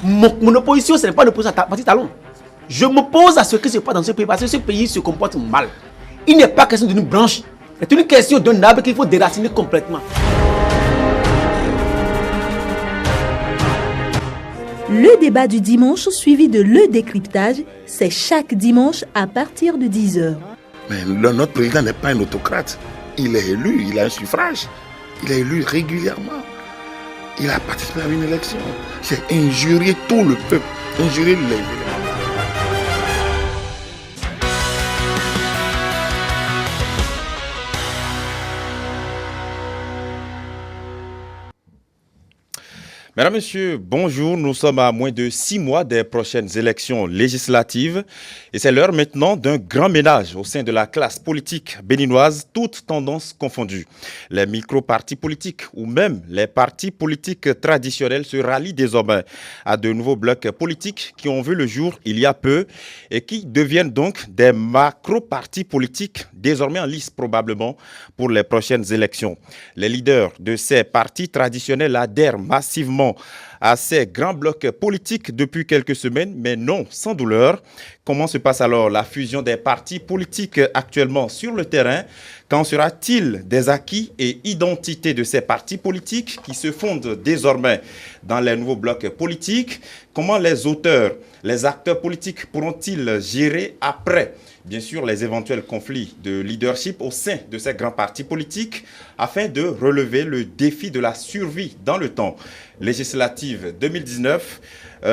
Mon opposition, ce n'est pas une opposition à parti talon. Je m'oppose à ce qui se passe dans ce pays parce que ce pays se comporte mal. Il n'est pas question d'une branche, c'est une question d'un arbre qu'il faut déraciner complètement. Le débat du dimanche suivi de Le Décryptage, c'est chaque dimanche à partir de 10h. Mais notre président n'est pas un autocrate. Il est élu, il a un suffrage. Il est élu régulièrement. Il a participé à une élection. C'est injurier tout le peuple, injurier les éléments. Mesdames, Messieurs, bonjour. Nous sommes à moins de 6 mois des prochaines élections législatives et c'est l'heure maintenant d'un grand ménage au sein de la classe politique béninoise, toutes tendances confondues. Les micro-partis politiques ou même les partis politiques traditionnels se rallient désormais à de nouveaux blocs politiques qui ont vu le jour il y a peu et qui deviennent donc des macro-partis politiques désormais en lice probablement pour les prochaines élections. Les leaders de ces partis traditionnels adhèrent massivement à ces grands blocs politiques depuis quelques semaines, mais non sans douleur. Comment se passe alors la fusion des partis politiques actuellement sur le terrain? Qu'en sera-t-il des acquis et identités de ces partis politiques qui se fondent désormais dans les nouveaux blocs politiques? Comment les auteurs, les acteurs politiques pourront-ils gérer après, bien sûr, les éventuels conflits de leadership au sein de ces grands partis politiques afin de relever le défi de la survie dans le temps? Législative 2019,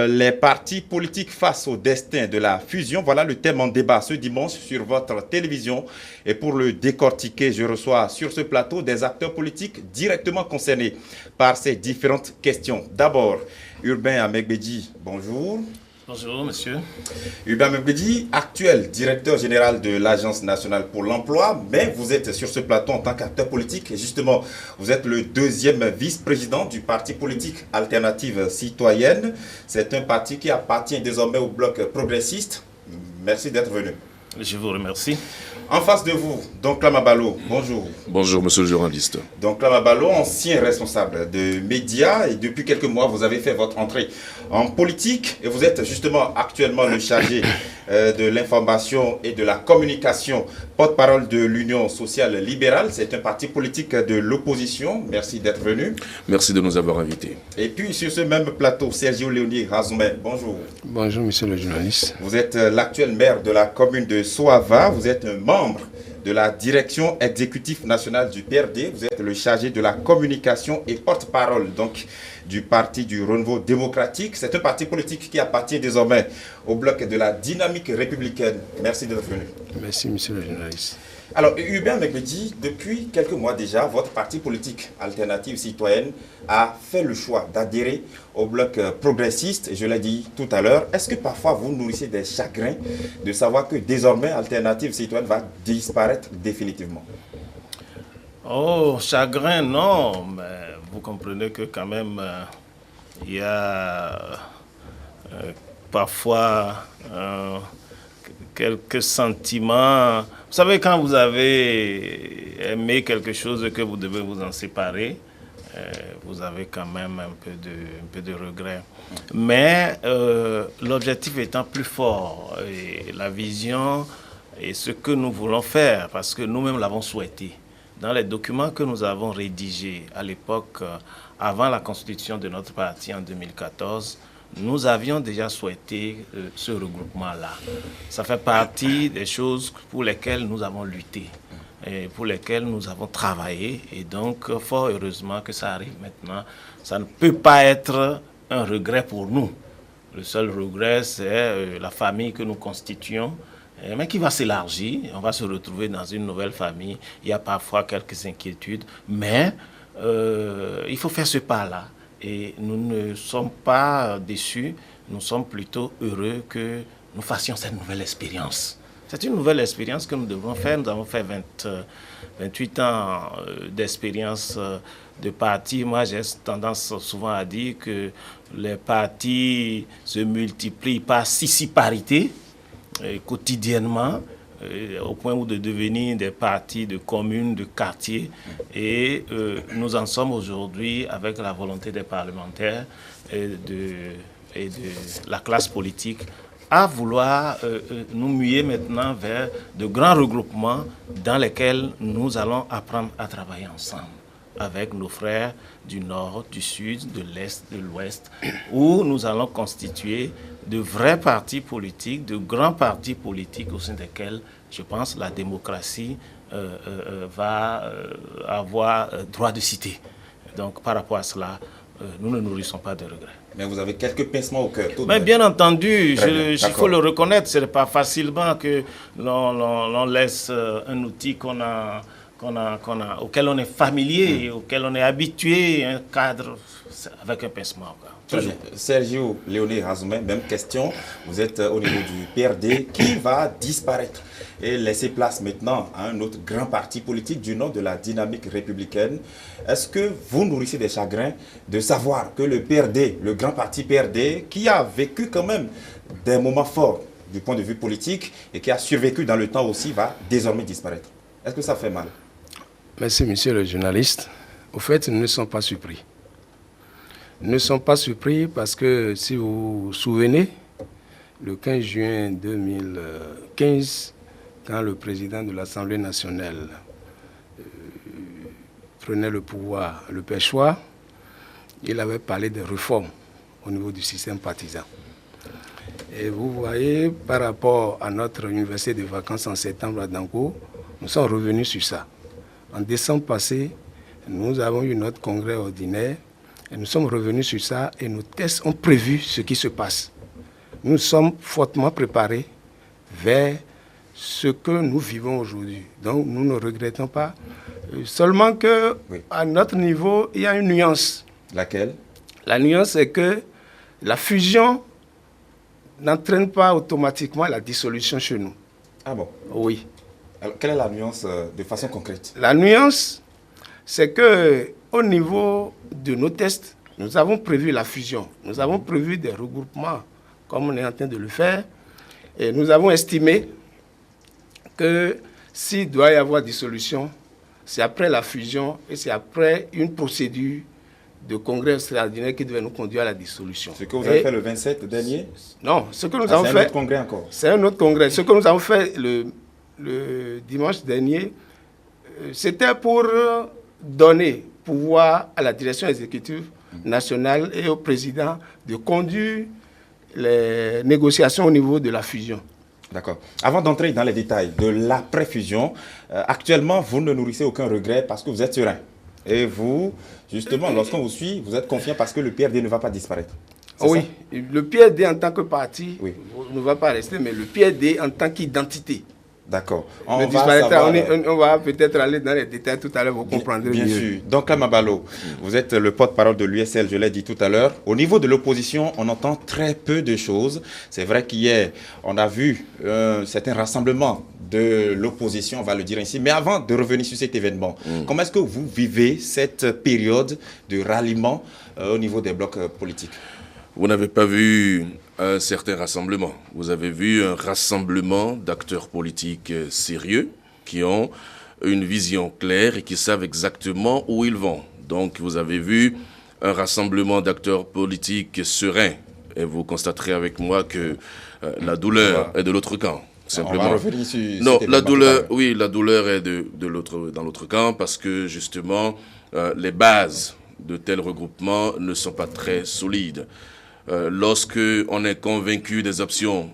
les partis politiques face au destin de la fusion. Voilà le thème en débat ce dimanche sur votre télévision. Et pour le décortiquer, je reçois sur ce plateau des acteurs politiques directement concernés par ces différentes questions. D'abord, Urbain Amegbedji, bonjour. Bonjour, monsieur. Urbain Amegbedji, actuel directeur général de l'Agence nationale pour l'emploi, mais vous êtes sur ce plateau en tant qu'acteur politique. Et justement, vous êtes le deuxième vice-président du parti politique Alternative Citoyenne. C'est un parti qui appartient désormais au bloc progressiste. Merci d'être venu. Je vous remercie. En face de vous, Donkla Mabalo, bonjour. Bonjour, monsieur le journaliste. Donkla Mabalo, ancien responsable de médias, et depuis quelques mois, vous avez fait votre entrée en politique et vous êtes justement actuellement le chargé de l'information et de la communication, porte-parole de l'Union sociale libérale. C'est un parti politique de l'opposition. Merci d'être venu. Merci de nous avoir invités. Et puis sur ce même plateau, Sergio Léonie Razoumé, bonjour. Bonjour, monsieur le journaliste. Vous êtes l'actuel maire de la commune de Soava. Vous êtes un membre de la direction exécutive nationale du PRD. Vous êtes le chargé de la communication et porte-parole donc du parti du renouveau démocratique. C'est un parti politique qui appartient désormais au bloc de la dynamique républicaine. Merci d'être venu. Merci, monsieur le journaliste. Alors, Urbain Amegbedji, depuis quelques mois déjà, votre parti politique Alternative Citoyenne a fait le choix d'adhérer au bloc progressiste, je l'ai dit tout à l'heure. Est-ce que parfois vous nourrissez des chagrins de savoir que désormais Alternative Citoyenne va disparaître définitivement? Oh, chagrin, non, mais vous comprenez que quand même, il y a parfois quelques sentiments. Vous savez, quand vous avez aimé quelque chose que vous devez vous en séparer, vous avez quand même un peu de regret. Mais l'objectif étant plus fort, et la vision et ce que nous voulons faire, parce que nous-mêmes l'avons souhaité. Dans les documents que nous avons rédigés à l'époque, avant la constitution de notre parti en 2014, nous avions déjà souhaité ce regroupement-là. Ça fait partie des choses pour lesquelles nous avons lutté, et pour lesquelles nous avons travaillé. Et donc, fort heureusement que ça arrive maintenant. Ça ne peut pas être un regret pour nous. Le seul regret, c'est la famille que nous constituons, mais qui va s'élargir. On va se retrouver dans une nouvelle famille. Il y a parfois quelques inquiétudes, mais il faut faire ce pas-là. Et nous ne sommes pas déçus, nous sommes plutôt heureux que nous fassions cette nouvelle expérience. C'est une nouvelle expérience que nous devons faire. Nous avons fait 28 ans d'expérience de parti. Moi, j'ai tendance souvent à dire que les partis se multiplient par sissiparité quotidiennement, au point où de devenir des partis de communes, de quartiers. Et nous en sommes aujourd'hui avec la volonté des parlementaires de et de la classe politique à vouloir nous muer maintenant vers de grands regroupements dans lesquels nous allons apprendre à travailler ensemble avec nos frères du Nord, du Sud, de l'Est, de l'Ouest, où nous allons constituer de vrais partis politiques, de grands partis politiques au sein desquels, je pense, la démocratie va avoir droit de cité. Donc, par rapport à cela, nous ne nourrissons pas de regrets. Mais vous avez quelques pincements au cœur. Mais bien entendu, il faut le reconnaître, ce n'est pas facilement que l'on laisse un outil auquel on est familier, auquel on est habitué, un cadre avec un pincement. Sergio Léoné Razoumen, même question. Vous êtes au niveau du PRD qui va disparaître et laisser place maintenant à un autre grand parti politique du nom de la dynamique républicaine. Est-ce que vous nourrissez des chagrins de savoir que le PRD, le grand parti PRD, qui a vécu quand même des moments forts du point de vue politique et qui a survécu dans le temps aussi, va désormais disparaître? Est-ce que ça fait mal? Merci, monsieur le journaliste. Au fait, nous ne sommes pas surpris. Nous ne sommes pas surpris parce que, si vous vous souvenez, le 15 juin 2015, quand le président de l'Assemblée nationale prenait le pouvoir, le Pêchois, il avait parlé de réformes au niveau du système partisan. Et vous voyez, par rapport à notre université de vacances en septembre à Danko, nous sommes revenus sur ça. En décembre passé, nous avons eu notre congrès ordinaire et nous sommes revenus sur ça et nos tests ont prévu ce qui se passe. Nous sommes fortement préparés vers ce que nous vivons aujourd'hui. Donc nous ne regrettons pas. Seulement que à notre niveau, il y a une nuance. Laquelle? La nuance est que la fusion n'entraîne pas automatiquement la dissolution chez nous. Ah bon? Oui. Alors, quelle est la nuance de façon concrète? La nuance, c'est qu'au niveau de nos tests, nous avons prévu la fusion. Nous avons prévu des regroupements, comme on est en train de le faire. Et nous avons estimé que s'il doit y avoir dissolution, c'est après la fusion et c'est après une procédure de congrès extraordinaire qui devait nous conduire à la dissolution. Ce que vous avez fait le 27 dernier? Non, ce que nous avons fait... C'est un autre congrès encore? C'est un autre congrès. Ce que nous avons fait le dimanche dernier, c'était pour donner pouvoir à la direction exécutive nationale et au président de conduire les négociations au niveau de la fusion. D'accord. Avant d'entrer dans les détails de l'après-fusion, actuellement, vous ne nourrissez aucun regret parce que vous êtes serein. Et vous, justement, lorsqu'on vous suit, vous êtes confiant parce que le PRD ne va pas disparaître. Oui, le PRD en tant que parti ne va pas rester, mais le PRD en tant qu'identité. D'accord. On va peut-être aller dans les détails tout à l'heure, vous comprendrez bien mieux. Sûr. Donc, Mabalo, vous êtes le porte-parole de l'USL, je l'ai dit tout à l'heure. Au niveau de l'opposition, on entend très peu de choses. C'est vrai qu'hier, on a vu certains rassemblements de l'opposition, on va le dire ainsi. Mais avant de revenir sur cet événement, comment est-ce que vous vivez cette période de ralliement au niveau des blocs politiques? Vous n'avez pas vu un certain rassemblement. Vous avez vu un rassemblement d'acteurs politiques sérieux qui ont une vision claire et qui savent exactement où ils vont. Donc vous avez vu un rassemblement d'acteurs politiques sereins. Et vous constaterez avec moi que la douleur est de l'autre camp. Simplement. On va revenir sur non, la douleur, oui, la douleur est dans l'autre camp parce que justement les bases de tels regroupements ne sont pas très solides. Lorsque on est convaincu des options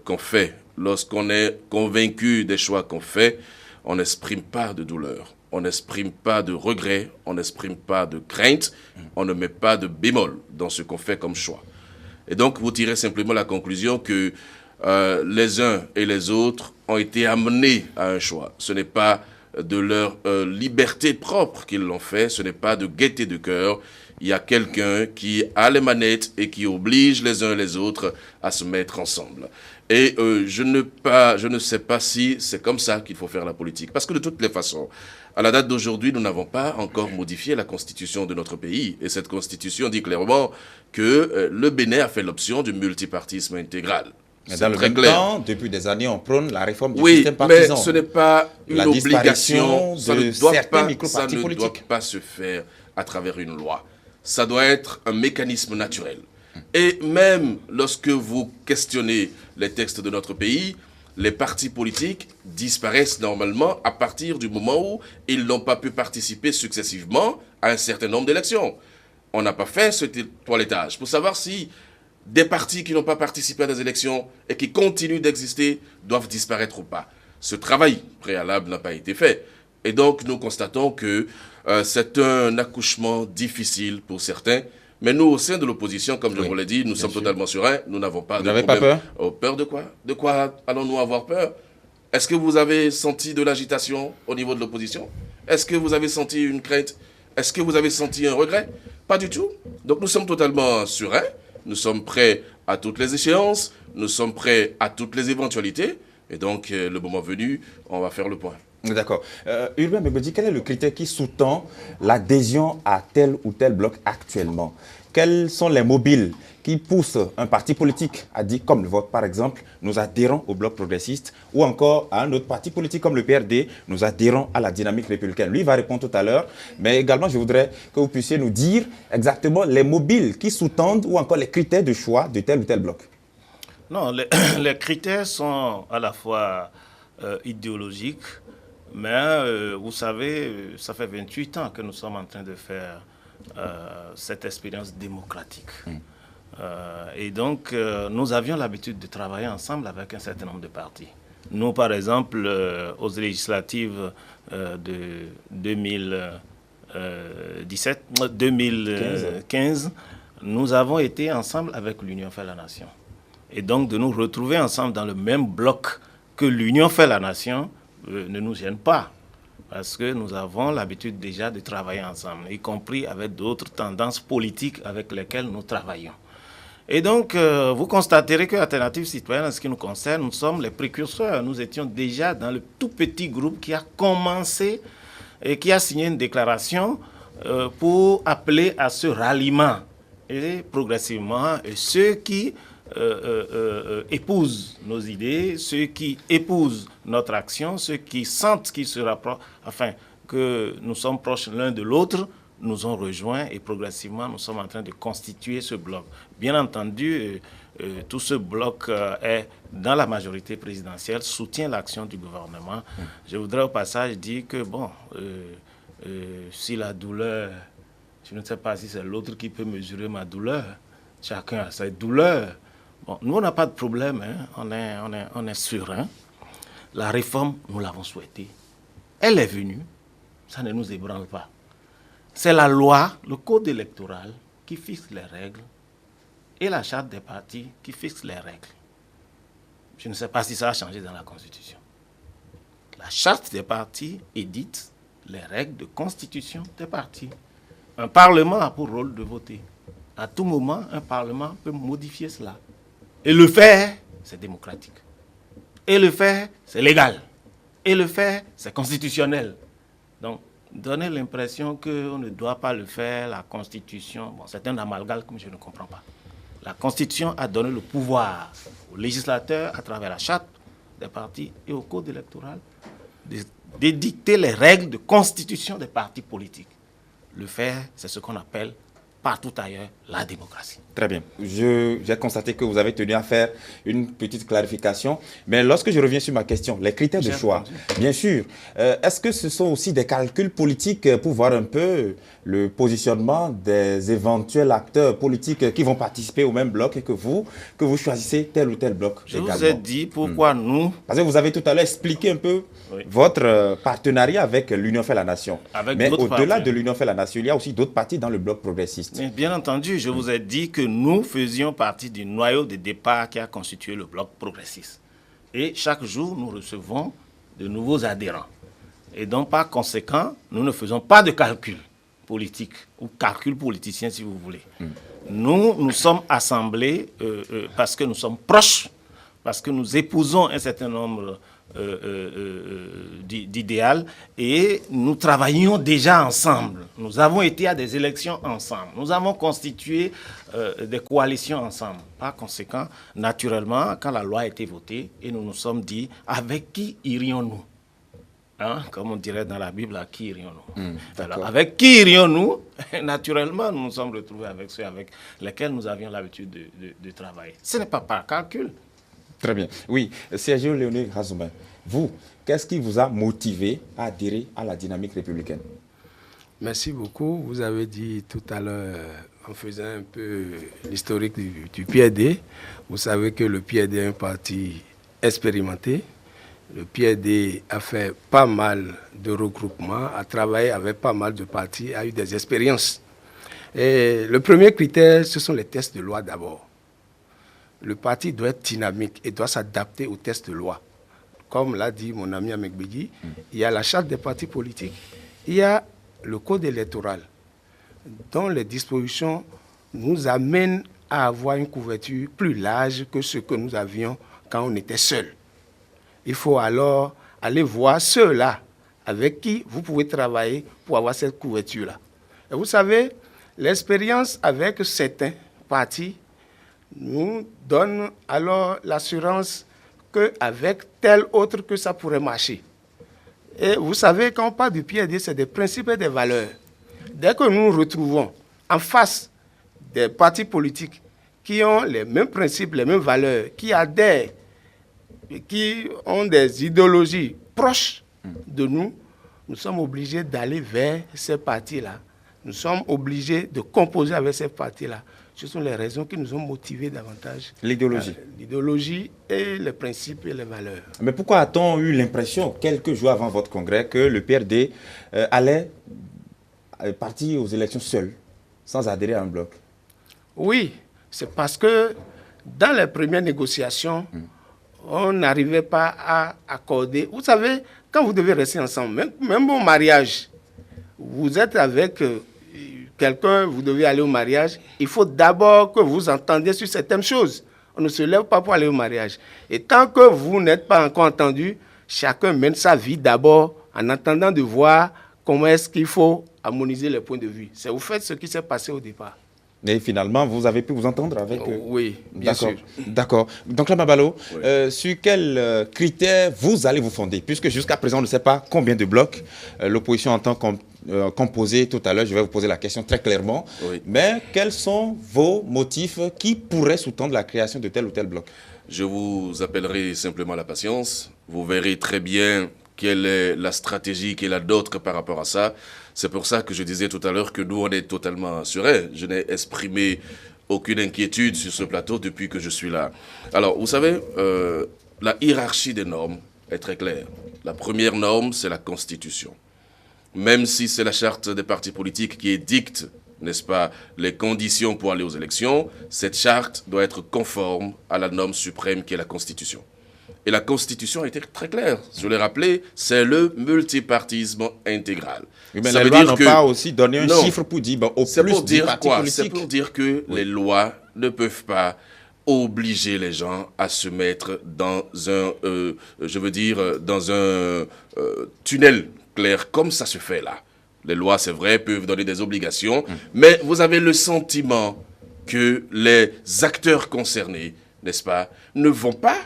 qu'on fait, lorsqu'on est convaincu des choix qu'on fait, on n'exprime pas de douleur, on n'exprime pas de regret, on n'exprime pas de crainte, on ne met pas de bémol dans ce qu'on fait comme choix. Et donc, vous tirez simplement la conclusion que les uns et les autres ont été amenés à un choix. Ce n'est pas de leur liberté propre qu'ils l'ont fait, ce n'est pas de gaieté de cœur. Il y a quelqu'un qui a les manettes et qui oblige les uns et les autres à se mettre ensemble. Et je ne sais pas si c'est comme ça qu'il faut faire la politique. Parce que de toutes les façons, à la date d'aujourd'hui, nous n'avons pas encore modifié la constitution de notre pays. Et cette constitution dit clairement que le Bénin a fait l'option du multipartisme intégral. Mais dans le même temps, depuis des années, on prône la réforme du système partisan. Oui, mais ce n'est pas une obligation. Ça ne doit pas se faire à travers une loi. Ça doit être un mécanisme naturel. Et même lorsque vous questionnez les textes de notre pays, les partis politiques disparaissent normalement à partir du moment où ils n'ont pas pu participer successivement à un certain nombre d'élections. On n'a pas fait ce toilettage pour savoir si des partis qui n'ont pas participé à des élections et qui continuent d'exister doivent disparaître ou pas. Ce travail préalable n'a pas été fait. Et donc, nous constatons que c'est un accouchement difficile pour certains. Mais nous, au sein de l'opposition, comme je vous l'ai dit, nous sommes totalement sereins. Nous n'avons pas de problème. Pas peur? Oh, peur de quoi? De quoi allons-nous avoir peur? Est-ce que vous avez senti de l'agitation au niveau de l'opposition? Est-ce que vous avez senti une crainte? Est-ce que vous avez senti un regret? Pas du tout. Donc, nous sommes totalement sereins. Nous sommes prêts à toutes les échéances. Nous sommes prêts à toutes les éventualités. Et donc, le moment venu, on va faire le point. D'accord. Urbain Bebedji, quel est le critère qui sous-tend l'adhésion à tel ou tel bloc actuellement? Quels sont les mobiles qui poussent un parti politique à dire, comme le vôtre par exemple, nous adhérons au bloc progressiste, ou encore à un autre parti politique comme le PRD, nous adhérons à la dynamique républicaine? Lui va répondre tout à l'heure, mais également je voudrais que vous puissiez nous dire exactement les mobiles qui sous-tendent ou encore les critères de choix de tel ou tel bloc. Non, les critères sont à la fois idéologiques, mais vous savez, ça fait 28 ans que nous sommes en train de faire cette expérience démocratique. Et donc, nous avions l'habitude de travailler ensemble avec un certain nombre de partis. Nous, par exemple, aux législatives de 2015, nous avons été ensemble avec l'Union fait la Nation. Et donc, de nous retrouver ensemble dans le même bloc que l'Union fait la Nation ne nous gêne pas. Parce que nous avons l'habitude déjà de travailler ensemble, y compris avec d'autres tendances politiques avec lesquelles nous travaillons. Et donc, vous constaterez que Alternative Citoyenne, en ce qui nous concerne, nous sommes les précurseurs. Nous étions déjà dans le tout petit groupe qui a commencé et qui a signé une déclaration pour appeler à ce ralliement. Et progressivement, ceux qui épousent nos idées, ceux qui épousent notre action, ceux qui sentent qu'ils se rapprochent, enfin, que nous sommes proches l'un de l'autre, nous ont rejoints et progressivement, nous sommes en train de constituer ce bloc. Bien entendu, tout ce bloc est dans la majorité présidentielle, soutient l'action du gouvernement. Je voudrais au passage dire que, bon, si la douleur, je ne sais pas si c'est l'autre qui peut mesurer ma douleur, chacun a sa douleur. Bon, nous, on n'a pas de problème, hein. On est serein. La réforme, nous l'avons souhaitée. Elle est venue, ça ne nous ébranle pas. C'est la loi, le code électoral qui fixe les règles et la charte des partis qui fixe les règles. Je ne sais pas si ça a changé dans la Constitution. La charte des partis édite les règles de constitution des partis. Un Parlement a pour rôle de voter. À tout moment, un Parlement peut modifier cela. Et le faire, c'est démocratique. Et le faire, c'est légal. Et le faire, c'est constitutionnel. Donc, donner l'impression qu'on ne doit pas le faire, la Constitution, bon, c'est un amalgame que je ne comprends pas. La Constitution a donné le pouvoir aux législateurs, à travers la charte des partis et au code électoral, d'édicter les règles de constitution des partis politiques. Le faire, c'est ce qu'on appelle partout ailleurs la démocratie. Très bien. J'ai constaté que vous avez tenu à faire une petite clarification. Mais lorsque je reviens sur ma question, les critères de choix, bien sûr, est-ce que ce sont aussi des calculs politiques pour voir un peu le positionnement des éventuels acteurs politiques qui vont participer au même bloc et que vous choisissez tel ou tel bloc Je également. vous ai dit pourquoi nous... Parce que vous avez tout à l'heure expliqué un peu votre partenariat avec l'Union fait la Nation. Mais au-delà de l'Union fait la Nation, il y a aussi d'autres partis dans le bloc progressiste. Mais bien entendu, je vous ai dit que nous faisions partie du noyau de départ qui a constitué le bloc progressiste. Et chaque jour, nous recevons de nouveaux adhérents. Et donc, par conséquent, nous ne faisons pas de calcul politique ou calcul politicien, si vous voulez. Nous sommes assemblés parce que nous sommes proches, parce que nous épousons un certain nombre d'idéal et nous travaillions déjà ensemble. Nous avons été à des élections ensemble. Nous avons constitué des coalitions ensemble. Par conséquent, naturellement, quand la loi a été votée et nous nous sommes dit avec qui irions-nous? Hein, comme on dirait dans la Bible, à qui irions-nous? D'accord. Avec qui irions-nous? Naturellement, nous nous sommes retrouvés avec ceux avec lesquels nous avions l'habitude de travailler. Ce n'est pas par calcul. Très bien. Oui, Sergio Léoné Razoumen, vous, qu'est-ce qui vous a motivé à adhérer à la dynamique républicaine? Merci beaucoup. Vous avez dit tout à l'heure, en faisant un peu l'historique du PRD, vous savez que le PRD est un parti expérimenté. Le PRD a fait pas mal de regroupements, a travaillé avec pas mal de partis, a eu des expériences. Et le premier critère, ce sont les tests de loi d'abord. Le parti doit être dynamique et doit s'adapter aux tests de loi. Comme l'a dit mon ami Amegbedi, il y a la charte des partis politiques, il y a le code électoral, dont les dispositions nous amènent à avoir une couverture plus large que ce que nous avions quand on était seul. Il faut alors aller voir ceux-là avec qui vous pouvez travailler pour avoir cette couverture-là. Et vous savez, l'expérience avec certains partis nous donne alors l'assurance qu'avec tel autre que ça pourrait marcher. Et vous savez, quand on parle du PRD, c'est des principes et des valeurs. Dès que nous nous retrouvons en face des partis politiques qui ont les mêmes principes, les mêmes valeurs, qui adhèrent, qui ont des idéologies proches de nous, nous sommes obligés d'aller vers ces partis-là. Nous sommes obligés de composer avec ces partis-là. Ce sont les raisons qui nous ont motivés davantage. L'idéologie. L'idéologie et les principes et les valeurs. Mais pourquoi a-t-on eu l'impression, quelques jours avant votre congrès, que le PRD allait partir aux élections seul, sans adhérer à un bloc? Oui, c'est parce que dans les premières négociations, on n'arrivait pas à accorder. Vous savez, quand vous devez rester ensemble, même au mariage, vous êtes avec quelqu'un, vous devez aller au mariage, il faut d'abord que vous entendiez sur certaines choses. On ne se lève pas pour aller au mariage. Et tant que vous n'êtes pas encore entendu, chacun mène sa vie d'abord en attendant de voir comment est-ce qu'il faut harmoniser les points de vue. C'est au fait ce qui s'est passé au départ. Et finalement, vous avez pu vous entendre avec eux? Oui, bien sûr. D'accord. Donc là, Mabalo, sur quels critères vous allez vous fonder? Puisque jusqu'à présent, on ne sait pas combien de blocs l'opposition entend composer. Tout à l'heure, je vais vous poser la question très clairement. Oui. Mais quels sont vos motifs qui pourraient sous-tendre la création de tel ou tel bloc? Je vous appellerai simplement la patience. Vous verrez très bien quelle est la stratégie qu'il y a d'autres par rapport à ça. C'est pour ça que je disais tout à l'heure que nous, on est totalement sereins. Je n'ai exprimé aucune inquiétude sur ce plateau depuis que je suis là. Alors, vous savez, la hiérarchie des normes est très claire. La première norme, c'est la Constitution. Même si c'est la charte des partis politiques qui édicte, n'est-ce pas, les conditions pour aller aux élections, cette charte doit être conforme à la norme suprême qui est la Constitution. Et la Constitution a été très claire. Je l'ai rappelé, c'est le multipartisme intégral. Oui, mais ça les veut lois dire n'ont que pas aussi donné un chiffre pour dire au c'est plus pour 10 dire partis quoi? politiques. C'est pour dire que les lois ne peuvent pas obliger les gens à se mettre dans un, dans un tunnel clair comme ça se fait là. Les lois, c'est vrai, peuvent donner des obligations, mais vous avez le sentiment que les acteurs concernés, n'est-ce pas, ne vont pas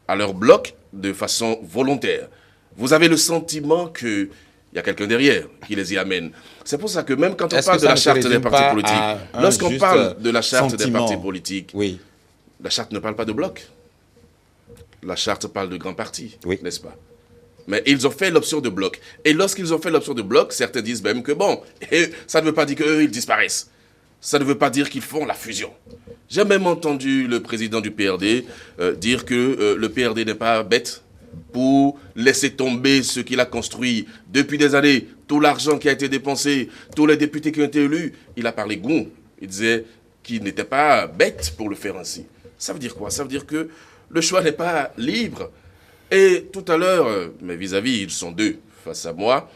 à leur bloc de façon volontaire. Vous avez le sentiment qu'il y a quelqu'un derrière qui les y amène. C'est pour ça que même quand on parle de la charte des partis politiques, lorsqu'on parle de la charte des partis politiques, oui, la charte ne parle pas de bloc. La charte parle de grands partis, oui, n'est-ce pas? Mais ils ont fait l'option de bloc. Et lorsqu'ils ont fait l'option de bloc, certains disent même que bon, et ça ne veut pas dire qu'eux, ils disparaissent. Ça ne veut pas dire qu'ils font la fusion. J'ai même entendu le président du PRD dire que le PRD n'est pas bête pour laisser tomber ce qu'il a construit depuis des années, tout l'argent qui a été dépensé, tous les députés qui ont été élus. Il a parlé goût. Il disait qu'il n'était pas bête pour le faire ainsi. Ça veut dire quoi? Ça veut dire que le choix n'est pas libre. Et tout à l'heure, mes vis-à-vis, ils sont deux face à moi,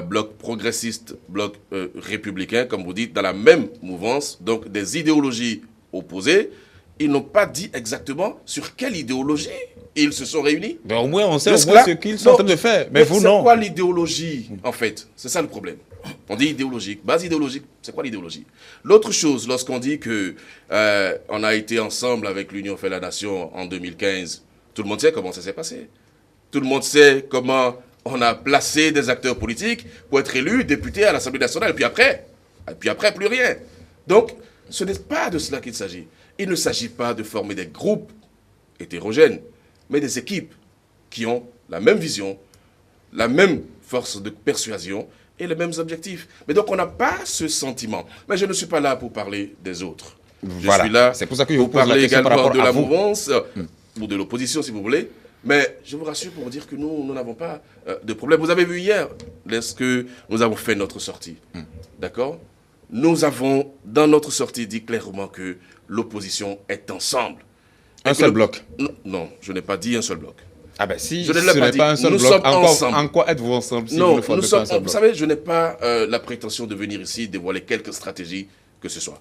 bloc progressiste, bloc républicain, comme vous dites, dans la même mouvance, donc des idéologies opposées. Ils n'ont pas dit exactement sur quelle idéologie ils se sont réunis. Ben au moins, on sait ce qu'ils sont en train de faire. Mais vous, non. C'est quoi l'idéologie, en fait? C'est ça le problème. On dit idéologique, base idéologique, c'est quoi l'idéologie? L'autre chose, lorsqu'on dit que on a été ensemble avec l'Union fait la Nation en 2015, tout le monde sait comment ça s'est passé. Tout le monde sait comment On a placé des acteurs politiques pour être élus députés à l'Assemblée nationale. Et puis après, plus rien. Donc, ce n'est pas de cela qu'il s'agit. Il ne s'agit pas de former des groupes hétérogènes, mais des équipes qui ont la même vision, la même force de persuasion et les mêmes objectifs. Mais donc, on n'a pas ce sentiment. Mais je ne suis pas là pour parler des autres. Voilà. Je suis là c'est pour ça que je pour vous pose la parler question par également rapport de à la vous. mouvance, ou de l'opposition, si vous voulez. Mais je vous rassure pour vous dire que nous n'avons pas de problème. Vous avez vu hier, lorsque nous avons fait notre sortie, d'accord? Nous avons, dans notre sortie, dit clairement que l'opposition est ensemble. Un seul bloc. Non, je n'ai pas dit un seul bloc. Ah ben si Je ne ce l'ai pas n'est dit. pas un seul Nous bloc, sommes ensemble. en quoi êtes-vous ensemble si vous Non, ne formez nous pas un sommes, seul vous bloc? savez, je n'ai pas la prétention de venir ici dévoiler quelques stratégies que ce soit.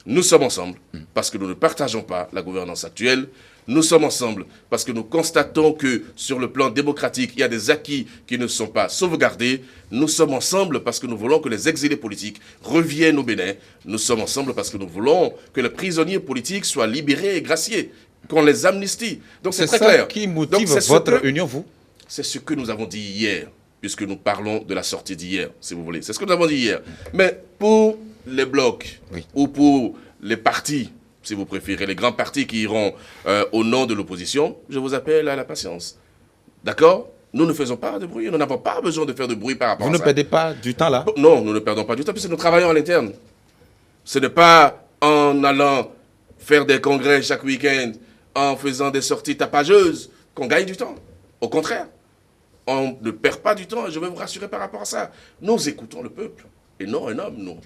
Nous sommes ensemble parce que nous ne partageons pas la gouvernance actuelle. Nous sommes ensemble parce que nous constatons que sur le plan démocratique, il y a des acquis qui ne sont pas sauvegardés. Nous sommes ensemble parce que nous voulons que les exilés politiques reviennent au Bénin. Nous sommes ensemble parce que nous voulons que les prisonniers politiques soient libérés et graciés, qu'on les amnistie. Donc c'est très ça clair. qui Donc, motive c'est ce votre que- union, vous? C'est ce que nous avons dit hier, puisque nous parlons de la sortie d'hier, si vous voulez. C'est ce que nous avons dit hier. Mais pour les blocs, Oui. ou pour les partis, si vous préférez, les grands partis qui iront au nom de l'opposition, je vous appelle à la patience. D'accord? Nous ne faisons pas de bruit, nous n'avons pas besoin de faire de bruit par rapport Vous à ne ça. perdez pas du temps là? Non, nous ne perdons pas du temps, puisque nous travaillons à l'interne. Ce n'est pas en allant faire des congrès chaque week-end, en faisant des sorties tapageuses, qu'on gagne du temps. Au contraire, on ne perd pas du temps, et je vais vous rassurer par rapport à ça. Nous écoutons le peuple, et non un homme, nous.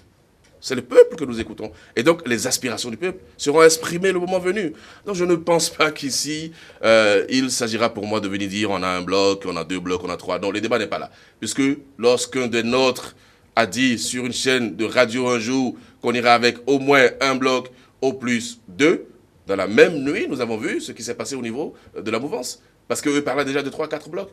C'est le peuple que nous écoutons. Et donc, les aspirations du peuple seront exprimées le moment venu. Donc, je ne pense pas qu'ici, il s'agira pour moi de venir dire on a un bloc, on a deux blocs, on a trois. Non, le débat n'est pas là. Puisque lorsqu'un des nôtres a dit sur une chaîne de radio un jour qu'on ira avec au moins un bloc, au plus deux, dans la même nuit, nous avons vu ce qui s'est passé au niveau de la mouvance. Parce qu'eux parlaient déjà de 3-4 blocs.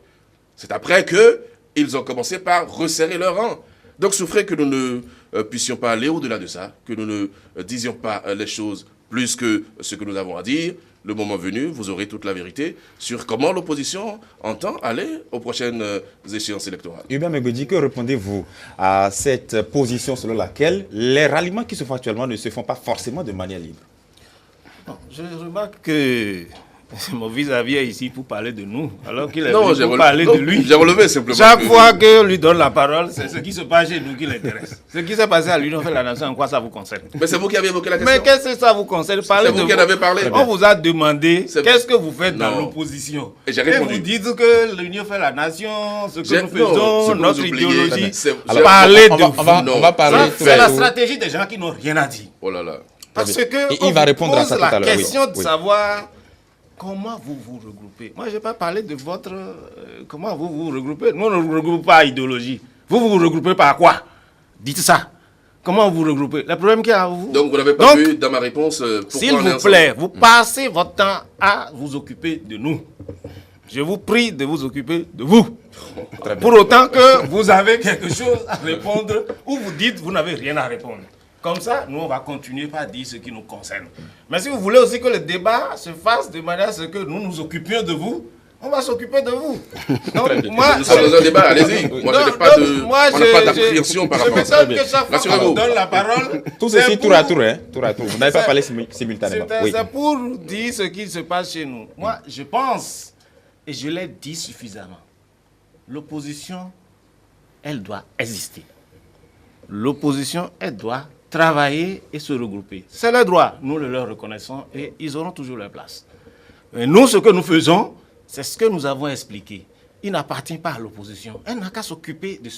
C'est après qu'ils ont commencé par resserrer leur rang. Donc, souffrez que nous ne puissions pas aller au-delà de ça, que nous ne disions pas les choses plus que ce que nous avons à dire. Le moment venu, vous aurez toute la vérité sur comment l'opposition entend aller aux prochaines échéances électorales. Hubert Megodi, que répondez-vous à cette position selon laquelle les ralliements qui se font actuellement ne se font pas forcément de manière libre? Non, je remarque que mon vis-à-vis est ici pour parler de nous, alors qu'il est Non, venu pour parler de lui. J'ai relevé simplement. Chaque fois qu'on lui donne la parole, c'est ce qui se passe chez nous qui l'intéresse. Ce qui s'est passé à l'Union fait la nation, en quoi ça vous concerne? Mais c'est vous qui avez évoqué la question. Mais qu'est-ce que ça vous concerne? Parlez C'est vous de qui en avez parlé. On vous a demandé C'est- qu'est-ce que vous faites dans Non. l'opposition. Et j'ai répondu. vous dites que l'Union fait la nation, ce que J'ai- nous non, faisons, ce que notre vous oubliez, idéologie. c'est- Alors, Parlez on de va- vous. on va parler Ça, tout c'est à la l'heure. stratégie des gens qui n'ont rien à dire. Oh là là. Parce bien. que Et on il va vous répondre à pose ça tout la à l'heure, oui. question de Oui. savoir comment vous vous regroupez. Moi, je n'ai pas parlé de votre... comment vous vous regroupez. Nous, on ne nous regroupe pas à idéologie. Vous vous regroupez par quoi? Dites ça. Comment vous vous regroupez? Le problème qu'il y a à vous... Donc, vous n'avez pas vu dans ma réponse pourquoi s'il on est vous ensemble. plaît, vous passez votre temps à vous occuper de nous. Je vous prie de vous occuper de vous. Très bien. Pour autant que vous avez quelque chose à répondre ou vous dites vous n'avez rien à répondre. Comme ça, nous, on va continuer par dire ce qui nous concerne. Mais si vous voulez aussi que le débat se fasse de manière à ce que nous nous occupions de vous, on va s'occuper de vous. Donc, moi, Nous sommes dans un débat, allez-y. Moi, je n'ai pas de, on n'a pas d'appréhension par rapport à ça. Je m'étonne que chaque fois qu'on Rassurez-vous. vous donne la parole, Tout c'est ceci pour- tour à tour, hein? Tour à tour. Vous n'avez pas C'est- parlé simultanément. Oui. c'est pour dire ce qui se passe chez nous. Moi, je pense, et je l'ai dit suffisamment, l'opposition, elle doit exister. L'opposition, elle doit travailler et se regrouper. C'est leur droit, nous le leur reconnaissons et ils auront toujours leur place. Et nous, ce que nous faisons, c'est ce que nous avons expliqué. Il n'appartient pas à l'opposition. Elle n'a qu'à s'occuper de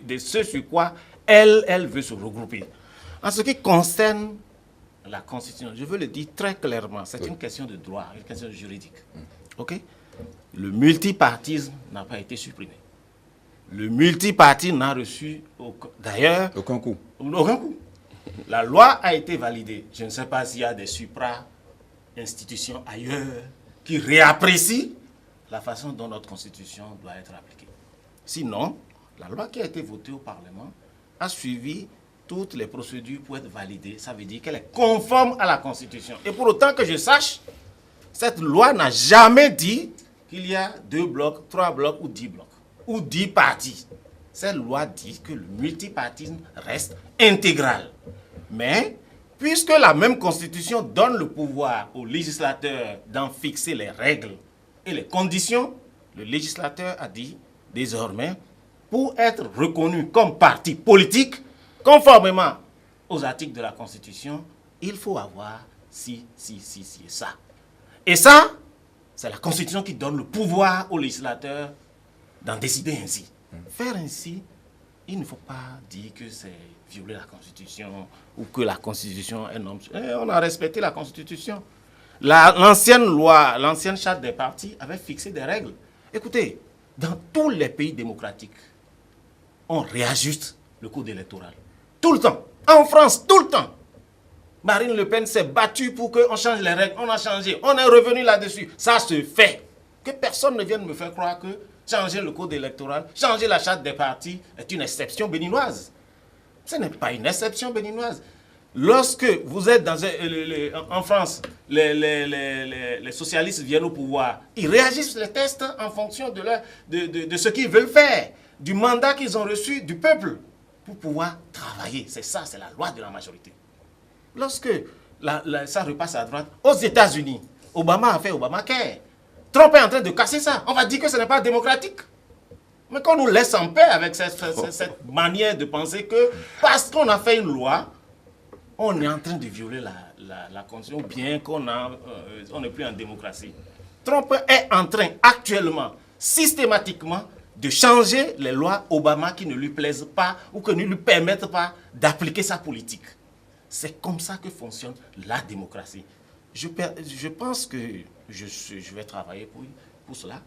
de ce sur quoi elle veut se regrouper. En ce qui concerne la Constitution, je veux le dire très clairement, c'est une question de droit, une question juridique. OK? Le multipartisme n'a pas été supprimé. Le multipartisme n'a reçu, d'ailleurs, Aucun coup. aucun coup. La loi a été validée. Je ne sais pas s'il y a des supra-institutions ailleurs qui réapprécient la façon dont notre Constitution doit être appliquée. Sinon, la loi qui a été votée au Parlement a suivi toutes les procédures pour être validée. Ça veut dire qu'elle est conforme à la Constitution. Et pour autant que je sache, cette loi n'a jamais dit qu'il y a 2 blocs, 3 blocs ou 10 blocs. ou 10 partis. Cette loi dit que le multipartisme reste intégral. Mais, puisque la même constitution donne le pouvoir au législateur d'en fixer les règles et les conditions, le législateur a dit désormais, pour être reconnu comme parti politique, conformément aux articles de la Constitution, il faut avoir ci et ça. Et ça, c'est la Constitution qui donne le pouvoir au législateur d'en décider ainsi. Faire ainsi, il ne faut pas dire que c'est violer la Constitution ou que la Constitution est non. On a respecté la Constitution. L'ancienne loi, l'ancienne charte des partis avait fixé des règles. Écoutez, dans tous les pays démocratiques, on réajuste le code électoral. Tout le temps. En France, tout le temps. Marine Le Pen s'est battue pour qu'on change les règles. On a changé. On est revenu là-dessus. Ça se fait. Que personne ne vienne me faire croire que changer le code électoral, changer la charte des partis est une exception béninoise. Ce n'est pas une exception béninoise. Lorsque vous êtes en France, les socialistes viennent au pouvoir, ils réagissent les tests en fonction de ce qu'ils veulent faire, du mandat qu'ils ont reçu du peuple pour pouvoir travailler. C'est ça, c'est la loi de la majorité. Lorsque ça repasse à droite, aux États-Unis, Obama a fait Obamacare. Trump est en train de casser ça. On va dire que ce n'est pas démocratique. Mais qu'on nous laisse en paix avec cette manière de penser que parce qu'on a fait une loi, on est en train de violer la Constitution, bien qu'on n'est plus en démocratie. Trump est en train actuellement, systématiquement, de changer les lois Obama qui ne lui plaisent pas ou qui ne lui permettent pas d'appliquer sa politique. C'est comme ça que fonctionne la démocratie. Je pense que je vais travailler pour cela.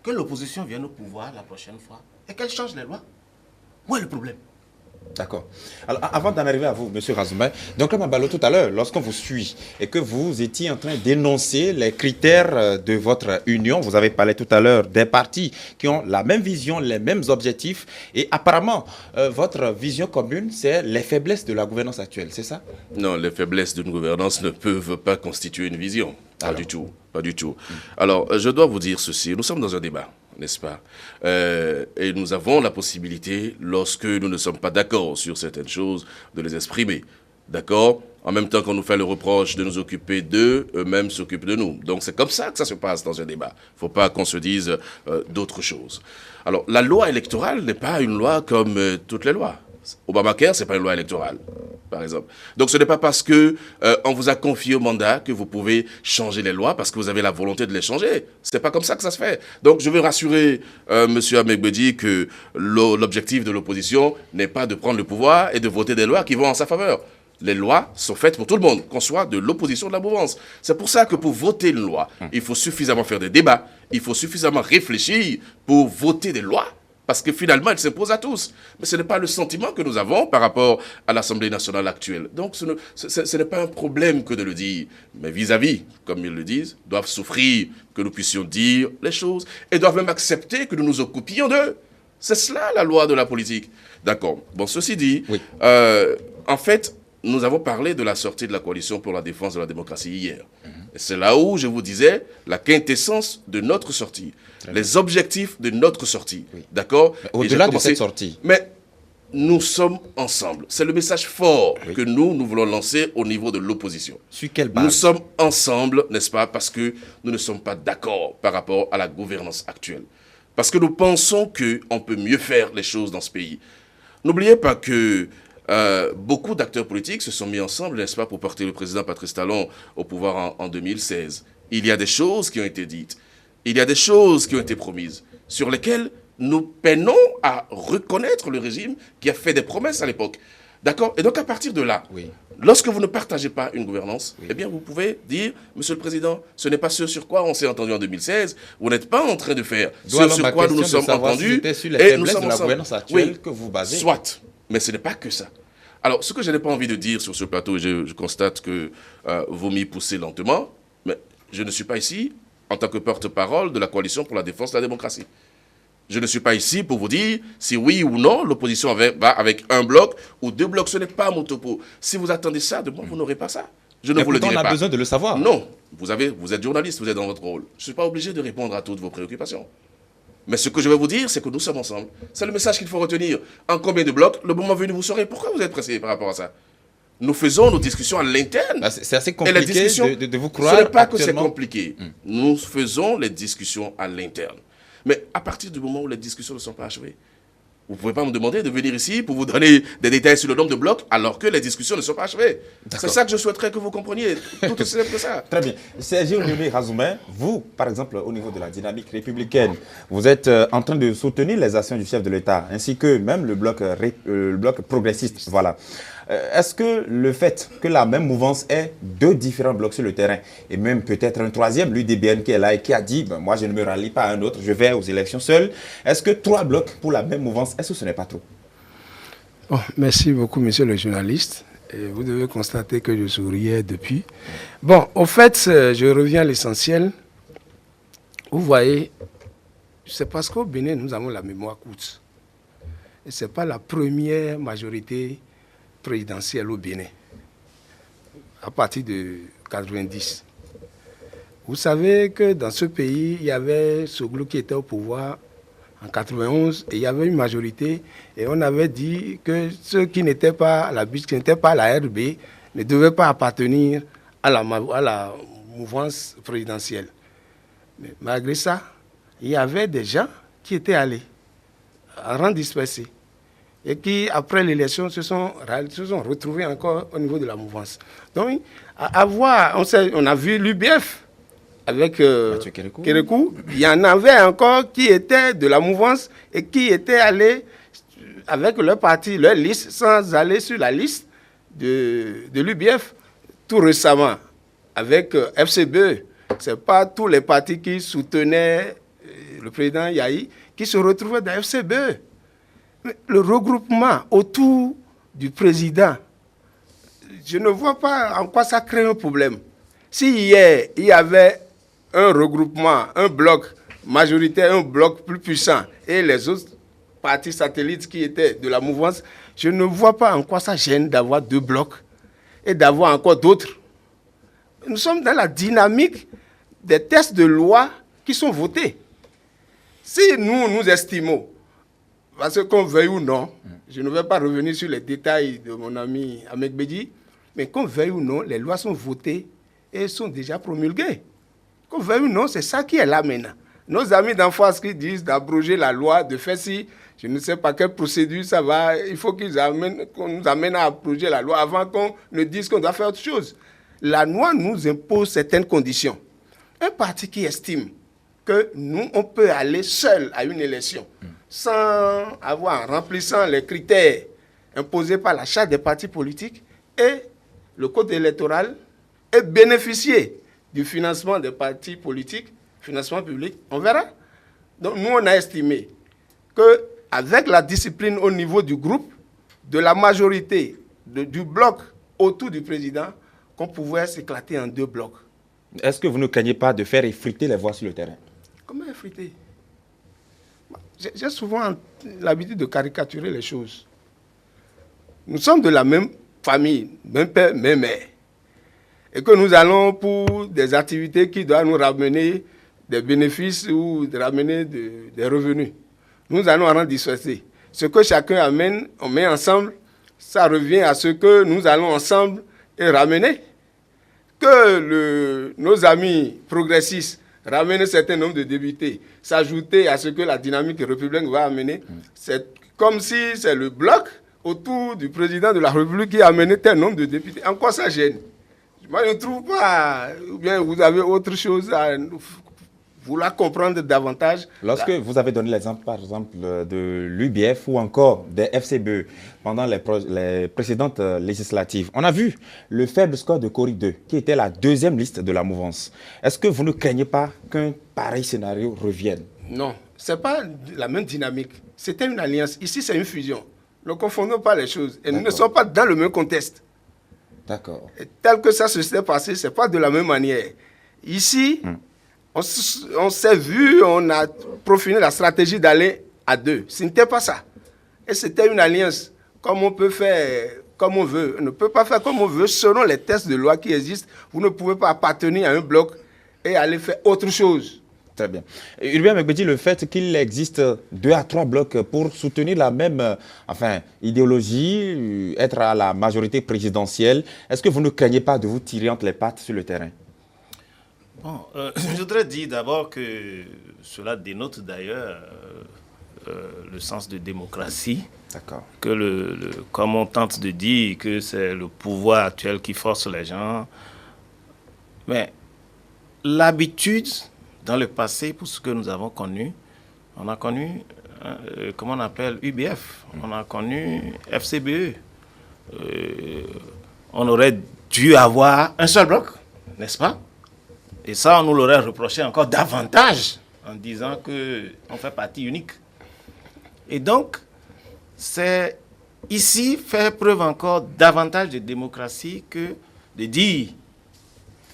Que l'opposition vienne au pouvoir la prochaine fois et qu'elle change les lois. Où est le problème? D'accord. Alors, avant d'en arriver à vous, M. Razoumbay, donc là, Mabalo, tout à l'heure, lorsqu'on vous suit et que vous étiez en train d'énoncer les critères de votre union, vous avez parlé tout à l'heure des partis qui ont la même vision, les mêmes objectifs, et apparemment, votre vision commune, c'est les faiblesses de la gouvernance actuelle, c'est ça? Non, les faiblesses d'une gouvernance ne peuvent pas constituer une vision. Pas du tout, pas du tout. Alors, je dois vous dire ceci, nous sommes dans un débat, n'est-ce pas? Et nous avons la possibilité, lorsque nous ne sommes pas d'accord sur certaines choses, de les exprimer. D'accord? En même temps qu'on nous fait le reproche de nous occuper d'eux, eux-mêmes s'occupent de nous. Donc c'est comme ça que ça se passe dans un débat. Il ne faut pas qu'on se dise d'autres choses. Alors, la loi électorale n'est pas une loi comme toutes les lois. Obamacare, ce n'est pas une loi électorale, par exemple. Donc ce n'est pas parce qu'on vous a confié au mandat que vous pouvez changer les lois parce que vous avez la volonté de les changer. Ce n'est pas comme ça que ça se fait. Donc je veux rassurer M. Amegbedi que l'objectif de l'opposition n'est pas de prendre le pouvoir et de voter des lois qui vont en sa faveur. Les lois sont faites pour tout le monde, qu'on soit de l'opposition ou de la mouvance. C'est pour ça que pour voter une loi, il faut suffisamment faire des débats, il faut suffisamment réfléchir pour voter des lois. Parce que finalement, elle s'impose à tous. Mais ce n'est pas le sentiment que nous avons par rapport à l'Assemblée nationale actuelle. Donc ce n'est pas un problème que de le dire. Mais vis-à-vis, comme ils le disent, doivent souffrir que nous puissions dire les choses et doivent même accepter que nous nous occupions d'eux. C'est cela la loi de la politique. D'accord. Bon, ceci dit, oui. En fait, nous avons parlé de la sortie de la coalition pour la défense de la démocratie hier. Et c'est là où je vous disais la quintessence de notre sortie. Les objectifs de notre sortie. Oui. D'accord? Au-delà de cette sortie. Mais nous sommes ensemble. C'est le message fort que nous voulons lancer au niveau de l'opposition. Sur quelle base? Nous sommes ensemble, n'est-ce pas? Parce que nous ne sommes pas d'accord par rapport à la gouvernance actuelle. Parce que nous pensons qu'on peut mieux faire les choses dans ce pays. N'oubliez pas que beaucoup d'acteurs politiques se sont mis ensemble, n'est-ce pas, pour porter le président Patrice Talon au pouvoir en 2016. Il y a des choses qui ont été dites. Il y a des choses qui ont été promises, sur lesquelles nous peinons à reconnaître le régime qui a fait des promesses à l'époque. D'accord? Et donc à partir de là, lorsque vous ne partagez pas une gouvernance, eh bien vous pouvez dire, Monsieur le Président, ce n'est pas ce sur quoi on s'est entendu en 2016, vous n'êtes pas en train de faire ce sur quoi nous nous sommes entendus. Sur les faiblesses de la gouvernance actuelle que vous basez. Soit, mais ce n'est pas que ça. Alors ce que je n'ai pas envie de dire sur ce plateau, et je constate que vous m'y poussez lentement, mais je ne suis pas ici en tant que porte-parole de la coalition pour la défense de la démocratie. Je ne suis pas ici pour vous dire si oui ou non l'opposition va avec un bloc ou deux blocs. Ce n'est pas mon topo. Si vous attendez ça de moi, vous n'aurez pas ça. Je ne vous le dirai pas. On a besoin de le savoir. Non. Vous êtes journaliste, vous êtes dans votre rôle. Je ne suis pas obligé de répondre à toutes vos préoccupations. Mais ce que je vais vous dire, c'est que nous sommes ensemble. C'est le message qu'il faut retenir. En combien de blocs, le moment venu, vous saurez pourquoi vous êtes pressé par rapport à ça. Nous faisons nos discussions à l'interne. C'est assez compliqué de vous croire. Ce n'est pas que c'est actuellement. compliqué. Nous faisons les discussions à l'interne. Mais à partir du moment où les discussions ne sont pas achevées, vous ne pouvez pas me demander de venir ici pour vous donner des détails sur le nombre de blocs alors que les discussions ne sont pas achevées. C'est ça que je souhaiterais que vous compreniez. Tout aussi simple que ça. Très bien. Serge Onyoné Razoumen, vous, par exemple, au niveau de la dynamique républicaine, vous êtes en train de soutenir les actions du chef de l'État, ainsi que même le bloc progressiste. Voilà. Est-ce que le fait que la même mouvance ait deux différents blocs sur le terrain, et même peut-être un troisième, l'UDBN qui est là et qui a dit, moi je ne me rallie pas à un autre, je vais aux élections seul, est-ce que 3 blocs pour la même mouvance, est-ce que ce n'est pas trop? Bon, merci beaucoup, monsieur le journaliste. Et vous devez constater que je souriais depuis. Bon, au fait, je reviens à l'essentiel. Vous voyez, c'est parce qu'au Bénin, nous avons la mémoire courte. Et ce n'est pas la première majorité présidentielle au Bénin, à partir de 90. Vous savez que dans ce pays, il y avait Soglo qui était au pouvoir en 91 et il y avait une majorité et on avait dit que ceux qui n'étaient pas à la BIS, qui n'étaient pas à la RB, ne devaient pas appartenir à la mouvance présidentielle. Mais malgré ça, il y avait des gens qui étaient allés en rang dispersé et qui, après l'élection, se sont retrouvés encore au niveau de la mouvance. Donc, on a vu l'UBF avec Kérékou. Il y en avait encore qui étaient de la mouvance et qui étaient allés avec leur parti, leur liste, sans aller sur la liste de l'UBF. Tout récemment, avec FCBE, ce n'est pas tous les partis qui soutenaient le président Yahi qui se retrouvaient dans FCBE. Le regroupement autour du président, je ne vois pas en quoi ça crée un problème. Si hier, il y avait un regroupement, un bloc majoritaire, un bloc plus puissant, et les autres partis satellites qui étaient de la mouvance, je ne vois pas en quoi ça gêne d'avoir 2 blocs et d'avoir encore d'autres. Nous sommes dans la dynamique des textes de loi qui sont votés. Si nous estimons, parce qu'on veuille ou non, je ne vais pas revenir sur les détails de mon ami Ahmed Bedi, mais qu'on veuille ou non, les lois sont votées et sont déjà promulguées. Qu'on veuille ou non, c'est ça qui est là maintenant. Nos amis d'en face qui disent d'abroger la loi, de faire si, je ne sais pas quelle procédure ça va, il faut qu'on nous amène à abroger la loi avant qu'on ne dise qu'on doit faire autre chose. La loi nous impose certaines conditions. Un parti qui estime que nous, on peut aller seul à une élection, sans avoir, en remplissant les critères imposés par la charte des partis politiques et le code électoral, et bénéficier du financement des partis politiques, financement public, on verra. Donc nous, on a estimé qu'avec la discipline au niveau du groupe, de la majorité, du bloc autour du président, qu'on pouvait s'éclater en 2 blocs. Est-ce que vous ne craignez pas de faire effriter les voix sur le terrain? Comment effriter? J'ai souvent l'habitude de caricaturer les choses. Nous sommes de la même famille, même père, même mère. Et que nous allons pour des activités qui doivent nous ramener des bénéfices ou de ramener des revenus. Nous allons en rendre dispersé. Ce que chacun amène, on met ensemble, ça revient à ce que nous allons ensemble et ramener. Que nos amis progressistes ramènent un certain nombre de députés, s'ajouter à ce que la dynamique républicaine va amener, c'est comme si c'est le bloc autour du président de la République qui a amené tel nombre de députés. En quoi ça gêne? Moi, je ne trouve pas, ou bien vous avez autre chose à vouloir comprendre davantage. Lorsque vous avez donné l'exemple, par exemple, de l'UBF ou encore des FCBE pendant les précédentes législatives, on a vu le faible score de Cori 2, qui était la 2e liste de la mouvance. Est-ce que vous ne craignez pas qu'un pareil scénario revienne? Non, ce n'est pas la même dynamique. C'était une alliance. Ici, c'est une fusion. Ne confondons pas les choses. Et nous ne sommes pas dans le même contexte. D'accord. Tel que ça se s'est passé, ce n'est pas de la même manière. Ici, on s'est vu, on a profilé la stratégie d'aller à 2. Ce n'était pas ça. Et c'était une alliance. Comme on peut faire comme on veut. On ne peut pas faire comme on veut selon les textes de loi qui existent. Vous ne pouvez pas appartenir à un bloc et aller faire autre chose. Très bien. Urbain Megbedji, le fait qu'il existe 2 à 3 blocs pour soutenir la même idéologie, être à la majorité présidentielle, est-ce que vous ne craignez pas de vous tirer entre les pattes sur le terrain? Bon, je voudrais dire d'abord que cela dénote d'ailleurs le sens de démocratie. D'accord. Que comme on tente de dire que c'est le pouvoir actuel qui force les gens. Mais l'habitude, dans le passé, pour ce que nous avons connu, on a connu, comment on appelle, UBF, on a connu FCBE. On aurait dû avoir un seul bloc, n'est-ce pas? Et ça, on nous l'aurait reproché encore davantage en disant qu'on fait partie unique. Et donc, c'est ici faire preuve encore davantage de démocratie que de dire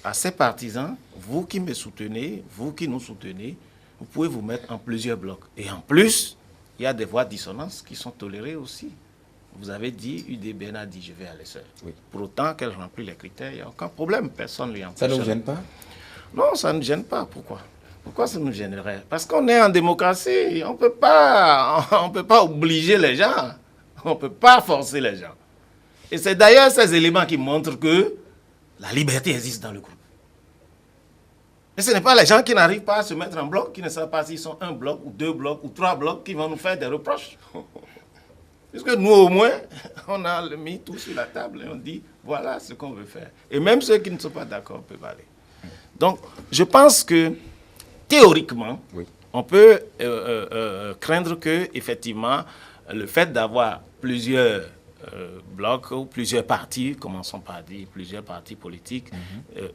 à ces partisans, vous qui me soutenez, vous qui nous soutenez, vous pouvez vous mettre en plusieurs blocs. Et en plus, il y a des voix dissonances qui sont tolérées aussi. Vous avez dit, UDBN a dit, je vais aller seul. Oui. Pour autant qu'elle remplit les critères, il n'y a aucun problème, personne ne lui empêche. Ça ne vous gêne pas? Non, ça ne nous gêne pas. Pourquoi? Pourquoi ça nous gênerait? Parce qu'on est en démocratie, on peut pas obliger les gens, on ne peut pas forcer les gens. Et c'est d'ailleurs ces éléments qui montrent que la liberté existe dans le groupe. Et ce n'est pas les gens qui n'arrivent pas à se mettre en bloc, qui ne savent pas s'ils sont 1 bloc ou 2 blocs ou 3 blocs, qui vont nous faire des reproches. Puisque nous, au moins, on a mis tout sur la table et on dit, voilà ce qu'on veut faire. Et même ceux qui ne sont pas d'accord peuvent aller. Donc, je pense que, théoriquement, oui, on peut craindre que, effectivement, le fait d'avoir plusieurs blocs ou plusieurs partis, commençons par dire plusieurs partis politiques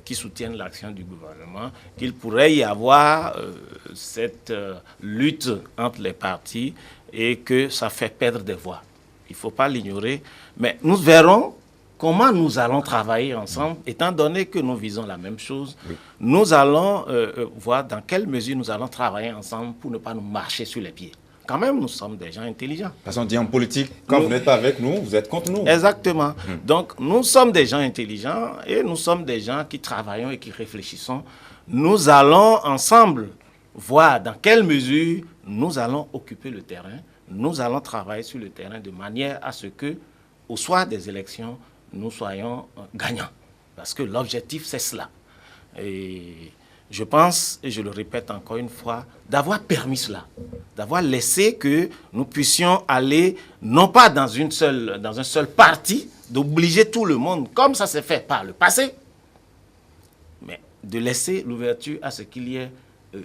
qui soutiennent l'action du gouvernement, qu'il pourrait y avoir cette lutte entre les partis et que ça fait perdre des voix. Il ne faut pas l'ignorer, mais nous verrons comment nous allons travailler ensemble, étant donné que nous visons la même chose. Oui. Nous allons voir dans quelle mesure nous allons travailler ensemble pour ne pas nous marcher sur les pieds. Quand même, nous sommes des gens intelligents. Parce qu'on dit en politique, quand vous n'êtes pas avec nous, vous êtes contre nous. Exactement. Donc, nous sommes des gens intelligents et nous sommes des gens qui travaillons et qui réfléchissons. Nous allons ensemble voir dans quelle mesure nous allons occuper le terrain. Nous allons travailler sur le terrain de manière à ce que, au soir des élections, nous soyons gagnants. Parce que l'objectif, c'est cela. Et je pense, et je le répète encore une fois, d'avoir permis cela, d'avoir laissé que nous puissions aller, non pas dans un seul parti, d'obliger tout le monde, comme ça s'est fait par le passé, mais de laisser l'ouverture à ce qu'il y ait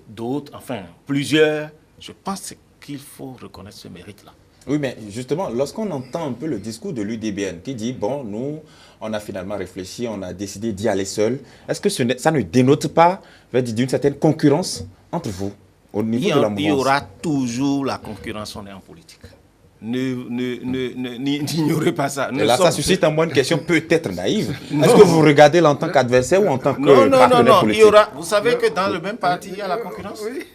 d'autres, enfin plusieurs. Je pense qu'il faut reconnaître ce mérite-là. Oui, mais justement, lorsqu'on entend un peu le discours de l'UDBN qui dit, bon, nous, on a finalement réfléchi, on a décidé d'y aller seul, est-ce que ça ne dénote pas d'une certaine concurrence entre vous au niveau de la mouvance? Il y aura toujours la concurrence, on est en politique. N'ignorez pas ça. Et là, ça suscite en moi une question peut-être naïve. Est-ce que vous regardez en tant qu'adversaire ou en tant que partenaire politique? Vous savez que dans le même parti, il y a la concurrence. Oui.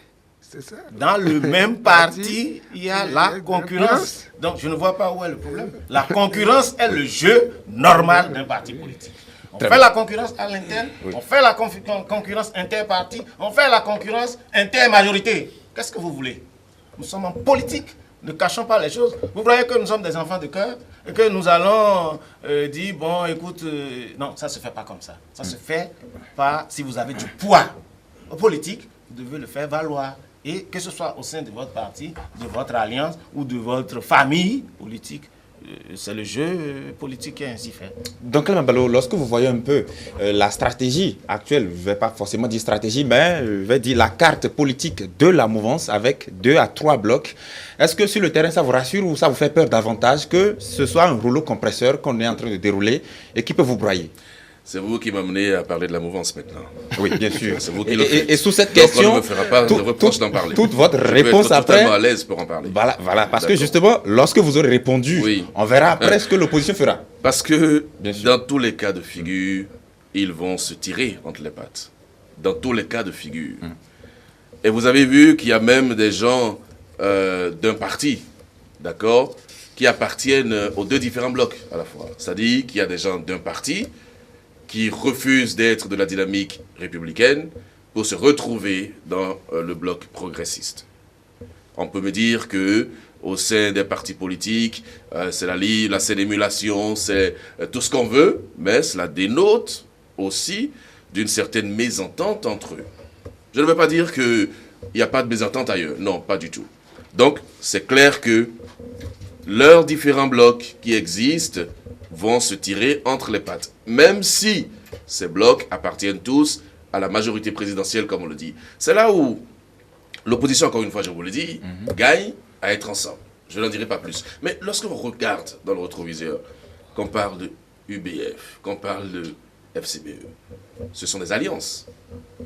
C'est ça. Dans le même parti, il y a la concurrence. Donc, je ne vois pas où est le problème. La concurrence est le jeu normal d'un parti politique. On fait la concurrence à l'interne, on fait la concurrence interparti, on fait la concurrence intermajorité. Qu'est-ce que vous voulez? Nous sommes en politique, ne cachons pas les choses. Vous croyez que nous sommes des enfants de cœur et que nous allons dire, bon, écoute, non, ça ne se fait pas comme ça. Ça se fait pas si vous avez du poids politique, vous devez le faire valoir. Et que ce soit au sein de votre parti, de votre alliance ou de votre famille politique, c'est le jeu politique qui est ainsi fait. Donc, Mabalo, lorsque vous voyez un peu la stratégie actuelle, je ne vais pas forcément dire stratégie, mais je vais dire la carte politique de la mouvance avec 2 à 3 blocs, est-ce que sur le terrain, ça vous rassure ou ça vous fait peur davantage que ce soit un rouleau compresseur qu'on est en train de dérouler et qui peut vous broyer? C'est vous qui m'amenez à parler de la mouvance maintenant. Oui, bien sûr. C'est vous qui le faites. Et sous cette question, donc on ne me fera pas de reproche d'en parler. Toute votre réponse je peux être après. totalement à l'aise pour en parler. Voilà, parce que justement, lorsque vous aurez répondu, on verra après ce que l'opposition fera. Parce que dans tous les cas de figure, ils vont se tirer entre les pattes. Dans tous les cas de figure. Et vous avez vu qu'il y a même des gens d'un parti, d'accord, qui appartiennent aux 2 différents blocs à la fois. C'est-à-dire qu'il y a des gens d'un parti qui refusent d'être de la dynamique républicaine pour se retrouver dans le bloc progressiste. On peut me dire que au sein des partis politiques, c'est la scène émulation, c'est tout ce qu'on veut, mais cela dénote aussi d'une certaine mésentente entre eux. Je ne veux pas dire qu'il n'y a pas de mésentente ailleurs, non, pas du tout. Donc, c'est clair que leurs différents blocs qui existent vont se tirer entre les pattes, même si ces blocs appartiennent tous à la majorité présidentielle, comme on le dit. C'est là où l'opposition, encore une fois, je vous le dis, gagne à être ensemble. Je n'en dirai pas plus. Mais lorsqu'on regarde dans le rétroviseur, qu'on parle de UBF, qu'on parle de FCBE, ce sont des alliances.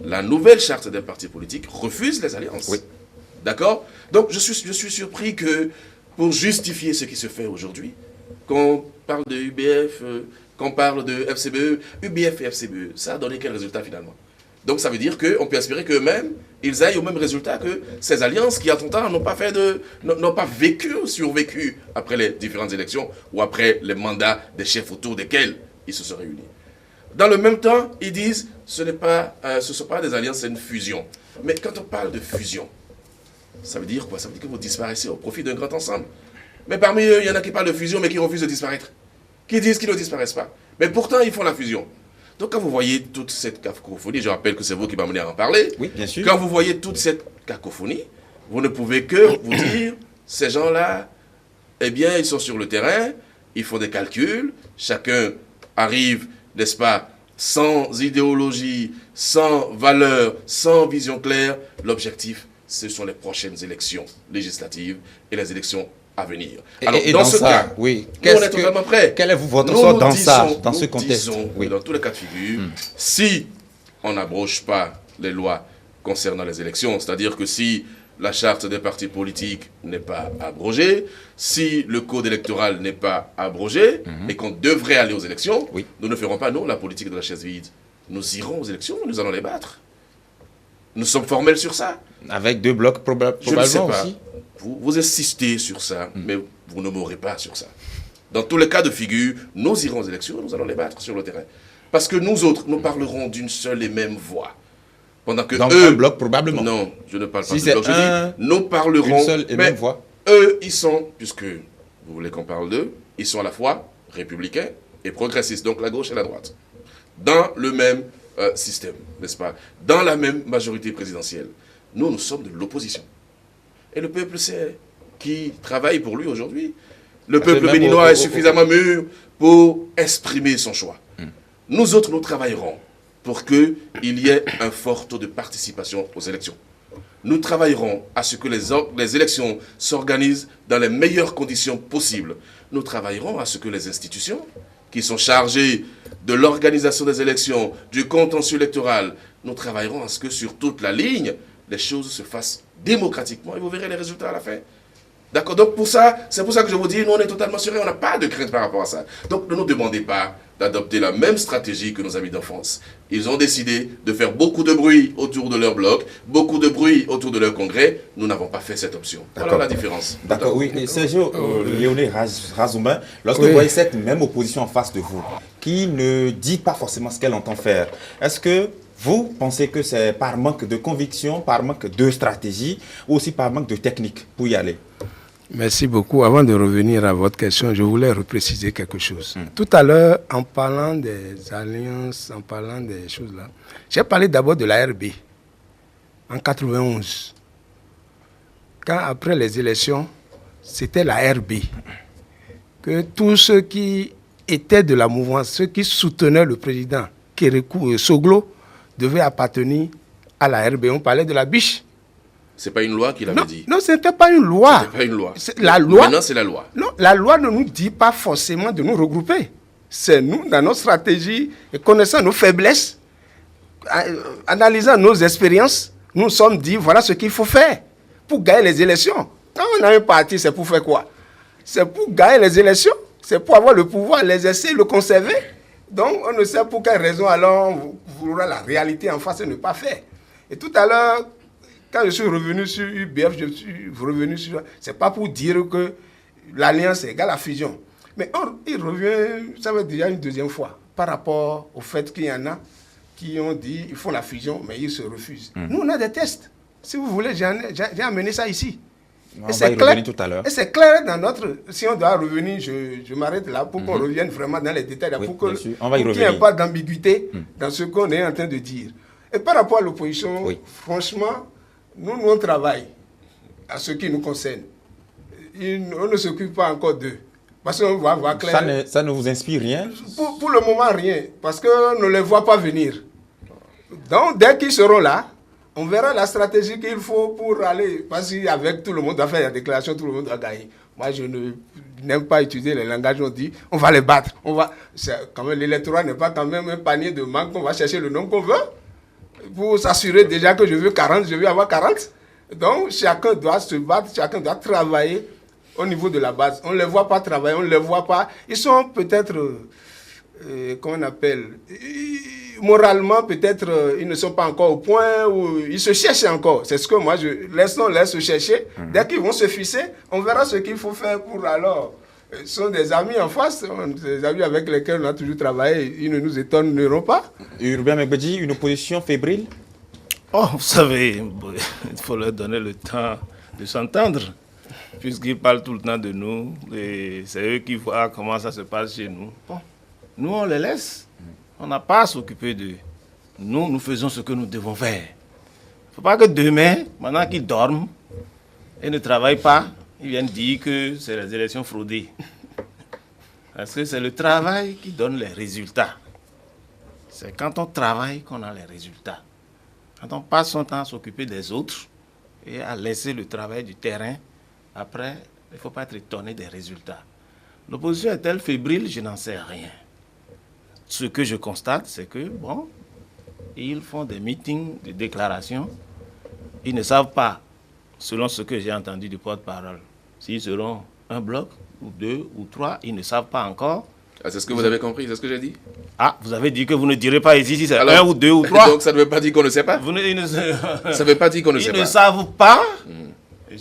La nouvelle charte des partis politiques refuse les alliances. Oui. D'accord? Donc, je suis surpris que, pour justifier ce qui se fait aujourd'hui, qu'on parle de UBF, qu'on parle de FCBE, UBF et FCBE, ça a donné quel résultat finalement? Donc ça veut dire qu'on peut espérer qu'eux-mêmes, ils aillent au même résultat que ces alliances qui, à ton temps, n'ont pas vécu ou survécu après les différentes élections ou après les mandats des chefs autour desquels ils se sont réunis. Dans le même temps, ils disent ce ne sont pas des alliances, c'est une fusion. Mais quand on parle de fusion, ça veut dire quoi? Ça veut dire que vous disparaissez au profit d'un grand ensemble. Mais parmi eux, il y en a qui parlent de fusion mais qui refusent de disparaître. Qui disent qu'ils ne disparaissent pas. Mais pourtant, ils font la fusion. Donc quand vous voyez toute cette cacophonie, je rappelle que c'est vous qui m'amenez à en parler. Oui, bien sûr. Quand vous voyez toute cette cacophonie, vous ne pouvez que vous dire, ces gens-là, eh bien, ils sont sur le terrain, ils font des calculs, chacun arrive, n'est-ce pas, sans idéologie, sans valeur, sans vision claire. L'objectif, ce sont les prochaines élections législatives et les élections à venir. Alors, dans ce cas, oui, nous, on est totalement prêts. Quel est votre sort dans ça, dans ce contexte? Oui. Dans tous les cas de figure, si on n'abroge pas les lois concernant les élections, c'est-à-dire que si la charte des partis politiques n'est pas abrogée, si le code électoral n'est pas abrogé et qu'on devrait aller aux élections, nous ne ferons pas, nous, la politique de la chaise vide. Nous irons aux élections, nous allons les battre. Nous sommes formels sur ça. Avec deux blocs probablement aussi. Vous insistez sur ça, mais vous ne m'aurez pas sur ça. Dans tous les cas de figure, nous irons aux élections, nous allons les battre sur le terrain. Parce que nous autres, nous parlerons d'une seule et même voix. Pendant que donc eux, un bloc probablement. Non, je ne parle pas de bloc. Je dis, nous parlerons une seule et même voix. Eux, ils sont, puisque vous voulez qu'on parle d'eux, ils sont à la fois républicains et progressistes, donc la gauche et la droite. Dans le même système, n'est-ce pas? Dans la même majorité présidentielle. Nous sommes de l'opposition. Et le peuple sait qui travaille pour lui aujourd'hui. Le peuple béninois est suffisamment mûr pour exprimer son choix. Nous autres, nous travaillerons pour qu'il y ait un fort taux de participation aux élections. Nous travaillerons à ce que les élections s'organisent dans les meilleures conditions possibles. Nous travaillerons à ce que les institutions qui sont chargées de l'organisation des élections, du contentieux électoral, nous travaillerons à ce que sur toute la ligne, les choses se fassent démocratiquement et vous verrez les résultats à la fin. D'accord? Donc c'est pour ça que je vous dis, nous on est totalement sûrs, on n'a pas de crainte par rapport à ça. Donc ne nous demandez pas d'adopter la même stratégie que nos amis d'enfance. Ils ont décidé de faire beaucoup de bruit autour de leur bloc, beaucoup de bruit autour de leur congrès. Nous n'avons pas fait cette option. Voilà la différence. D'accord, oui. Et Sergio Léoné Razoumin, lorsque vous voyez cette même opposition en face de vous, qui ne dit pas forcément ce qu'elle entend faire, est-ce que vous pensez que c'est par manque de conviction, par manque de stratégie, ou aussi par manque de technique pour y aller? Merci beaucoup. Avant de revenir à votre question, je voulais repréciser quelque chose. Tout à l'heure, en parlant des alliances, en parlant des choses là, j'ai parlé d'abord de la RB en 91. Quand après les élections, c'était la RB. Que tous ceux qui étaient de la mouvance, ceux qui soutenaient le président Kérékou Soglo, devaient appartenir à la RB. On parlait de la biche. Ce n'est pas une loi qu'il avait dit. Non, ce n'était pas une loi. Ce n'était pas une loi. La loi. Maintenant, c'est la loi. Non, la loi ne nous dit pas forcément de nous regrouper. C'est nous, dans notre stratégie, et connaissant nos faiblesses, analysant nos expériences, nous nous sommes dit, voilà ce qu'il faut faire pour gagner les élections. Quand on a un parti, c'est pour faire quoi? C'est pour gagner les élections. C'est pour avoir le pouvoir, l'exercer, le conserver. Donc, on ne sait pour quelle raison, alors, vouloir la réalité en face et ne pas faire. Et tout à l'heure, quand je suis revenu sur UBF, je suis revenu sur... C'est pas pour dire que l'alliance est égale à la fusion. Mais il revient, ça va déjà une deuxième fois, par rapport au fait qu'il y en a qui ont dit ils font la fusion, mais ils se refusent. Nous, on a des tests. Si vous voulez, j'ai amené ça ici. On va y revenir tout à l'heure. Et c'est clair dans notre... Si on doit revenir, je m'arrête là pour qu'on revienne vraiment dans les détails, Oui, pour qu'il revenir. n'y ait pas d'ambiguïté dans ce qu'on est en train de dire. Et par rapport à l'opposition, Oui. franchement, nous, on travaille à ce qui nous concerne. On ne s'occupe pas encore d'eux. Parce qu'on va voir clair. Ça ne vous inspire rien? Pour le moment, rien. Parce qu'on ne les voit pas venir. Donc, dès qu'ils seront là, on verra la stratégie qu'il faut pour aller. Parce qu'avec tout le monde doit faire la déclaration, tout le monde doit gagner. Moi, je n'aime pas utiliser les langages. On dit, on va les battre. Quand même, l'électorat n'est pas quand même un panier de manque. On va chercher le nom qu'on veut. Pour s'assurer déjà que je veux 40, je veux avoir 40. Donc, chacun doit se battre, chacun doit travailler au niveau de la base. On ne les voit pas travailler, on ne les voit pas. Ils sont peut-être, comment on appelle, moralement, peut-être, ils ne sont pas encore au point où ils se cherchent encore. C'est ce que moi, laisse se chercher. Dès qu'ils vont se fixer, on verra ce qu'il faut faire pour alors. Ce sont des amis en face, des amis avec lesquels on a toujours travaillé. Ils ne nous étonneront pas. Urbain Megbedji, une opposition fébrile? Oh, vous savez, il faut leur donner le temps de s'entendre, puisqu'ils parlent tout le temps de nous, et c'est eux qui voient comment ça se passe chez nous. Bon, nous, on les laisse. On n'a pas à s'occuper d'eux. Nous faisons ce que nous devons faire. Il ne faut pas que demain, maintenant qu'ils dorment et ne travaillent pas, ils viennent dire que c'est les élections fraudées. Parce que c'est le travail qui donne les résultats. C'est quand on travaille qu'on a les résultats. Quand on passe son temps à s'occuper des autres et à laisser le travail du terrain, après, il ne faut pas être étonné des résultats. L'opposition est-elle fébrile? Je n'en sais rien. Ce que je constate, c'est que, bon, ils font des meetings, des déclarations. Ils ne savent pas, selon ce que j'ai entendu du porte-parole, s'ils seront un bloc, ou deux, ou trois, ils ne savent pas encore. Ah, c'est ce que vous avez compris, c'est ce que j'ai dit? Ah, vous avez dit que vous ne direz pas ici si c'est un ou deux ou trois. Donc ça ne veut pas dire qu'on ne sait pas? Ça ne veut pas dire qu'on ne sait pas. Ils ne savent pas. Et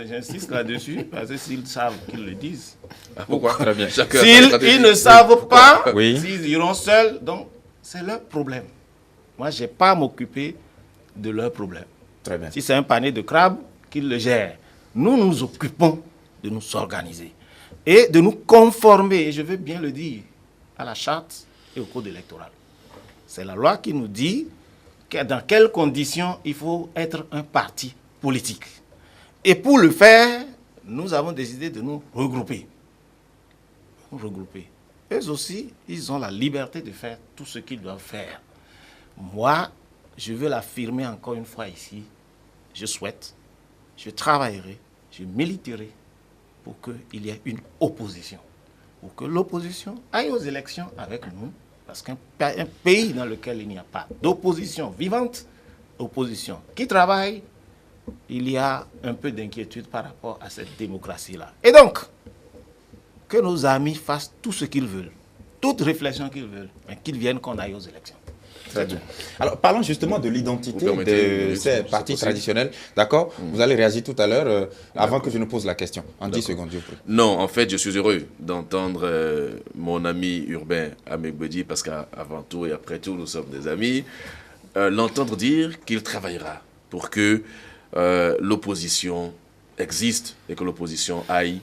j'insiste là-dessus, parce que s'ils savent, qu'ils le disent. Ah, pourquoi? Très bien. S'ils ne savent pas, s'ils iront seuls, donc c'est leur problème. Moi, je n'ai pas à m'occuper de leur problème. Très bien. Si c'est un panier de crabes, qu'ils le gèrent. Nous nous occupons de nous organiser et de nous conformer, et je veux bien le dire, à la charte et au code électoral. C'est la loi qui nous dit dans quelles conditions il faut être un parti politique. Et pour le faire, nous avons décidé de nous regrouper. Eux aussi, ils ont la liberté de faire tout ce qu'ils doivent faire. Moi, je veux l'affirmer encore une fois ici. Je souhaite, je travaillerai, je militerai pour qu'il y ait une opposition. Pour que l'opposition aille aux élections avec nous. Parce qu'un pays dans lequel il n'y a pas d'opposition vivante, opposition qui travaille, il y a un peu d'inquiétude par rapport à cette démocratie-là. Et donc, que nos amis fassent tout ce qu'ils veulent, toute réflexion qu'ils veulent, mais qu'ils viennent qu'on aille aux élections. Très bien. Alors, parlons justement de l'identité de ces partis traditionnels. D'accord? Vous allez réagir tout à l'heure, avant que je ne pose la question. En 10 secondes, je vous prie. Non, en fait, je suis heureux d'entendre mon ami Urbain Megbedji, parce qu'avant tout et après tout, nous sommes des amis, l'entendre dire qu'il travaillera pour que l'opposition existe et que l'opposition aille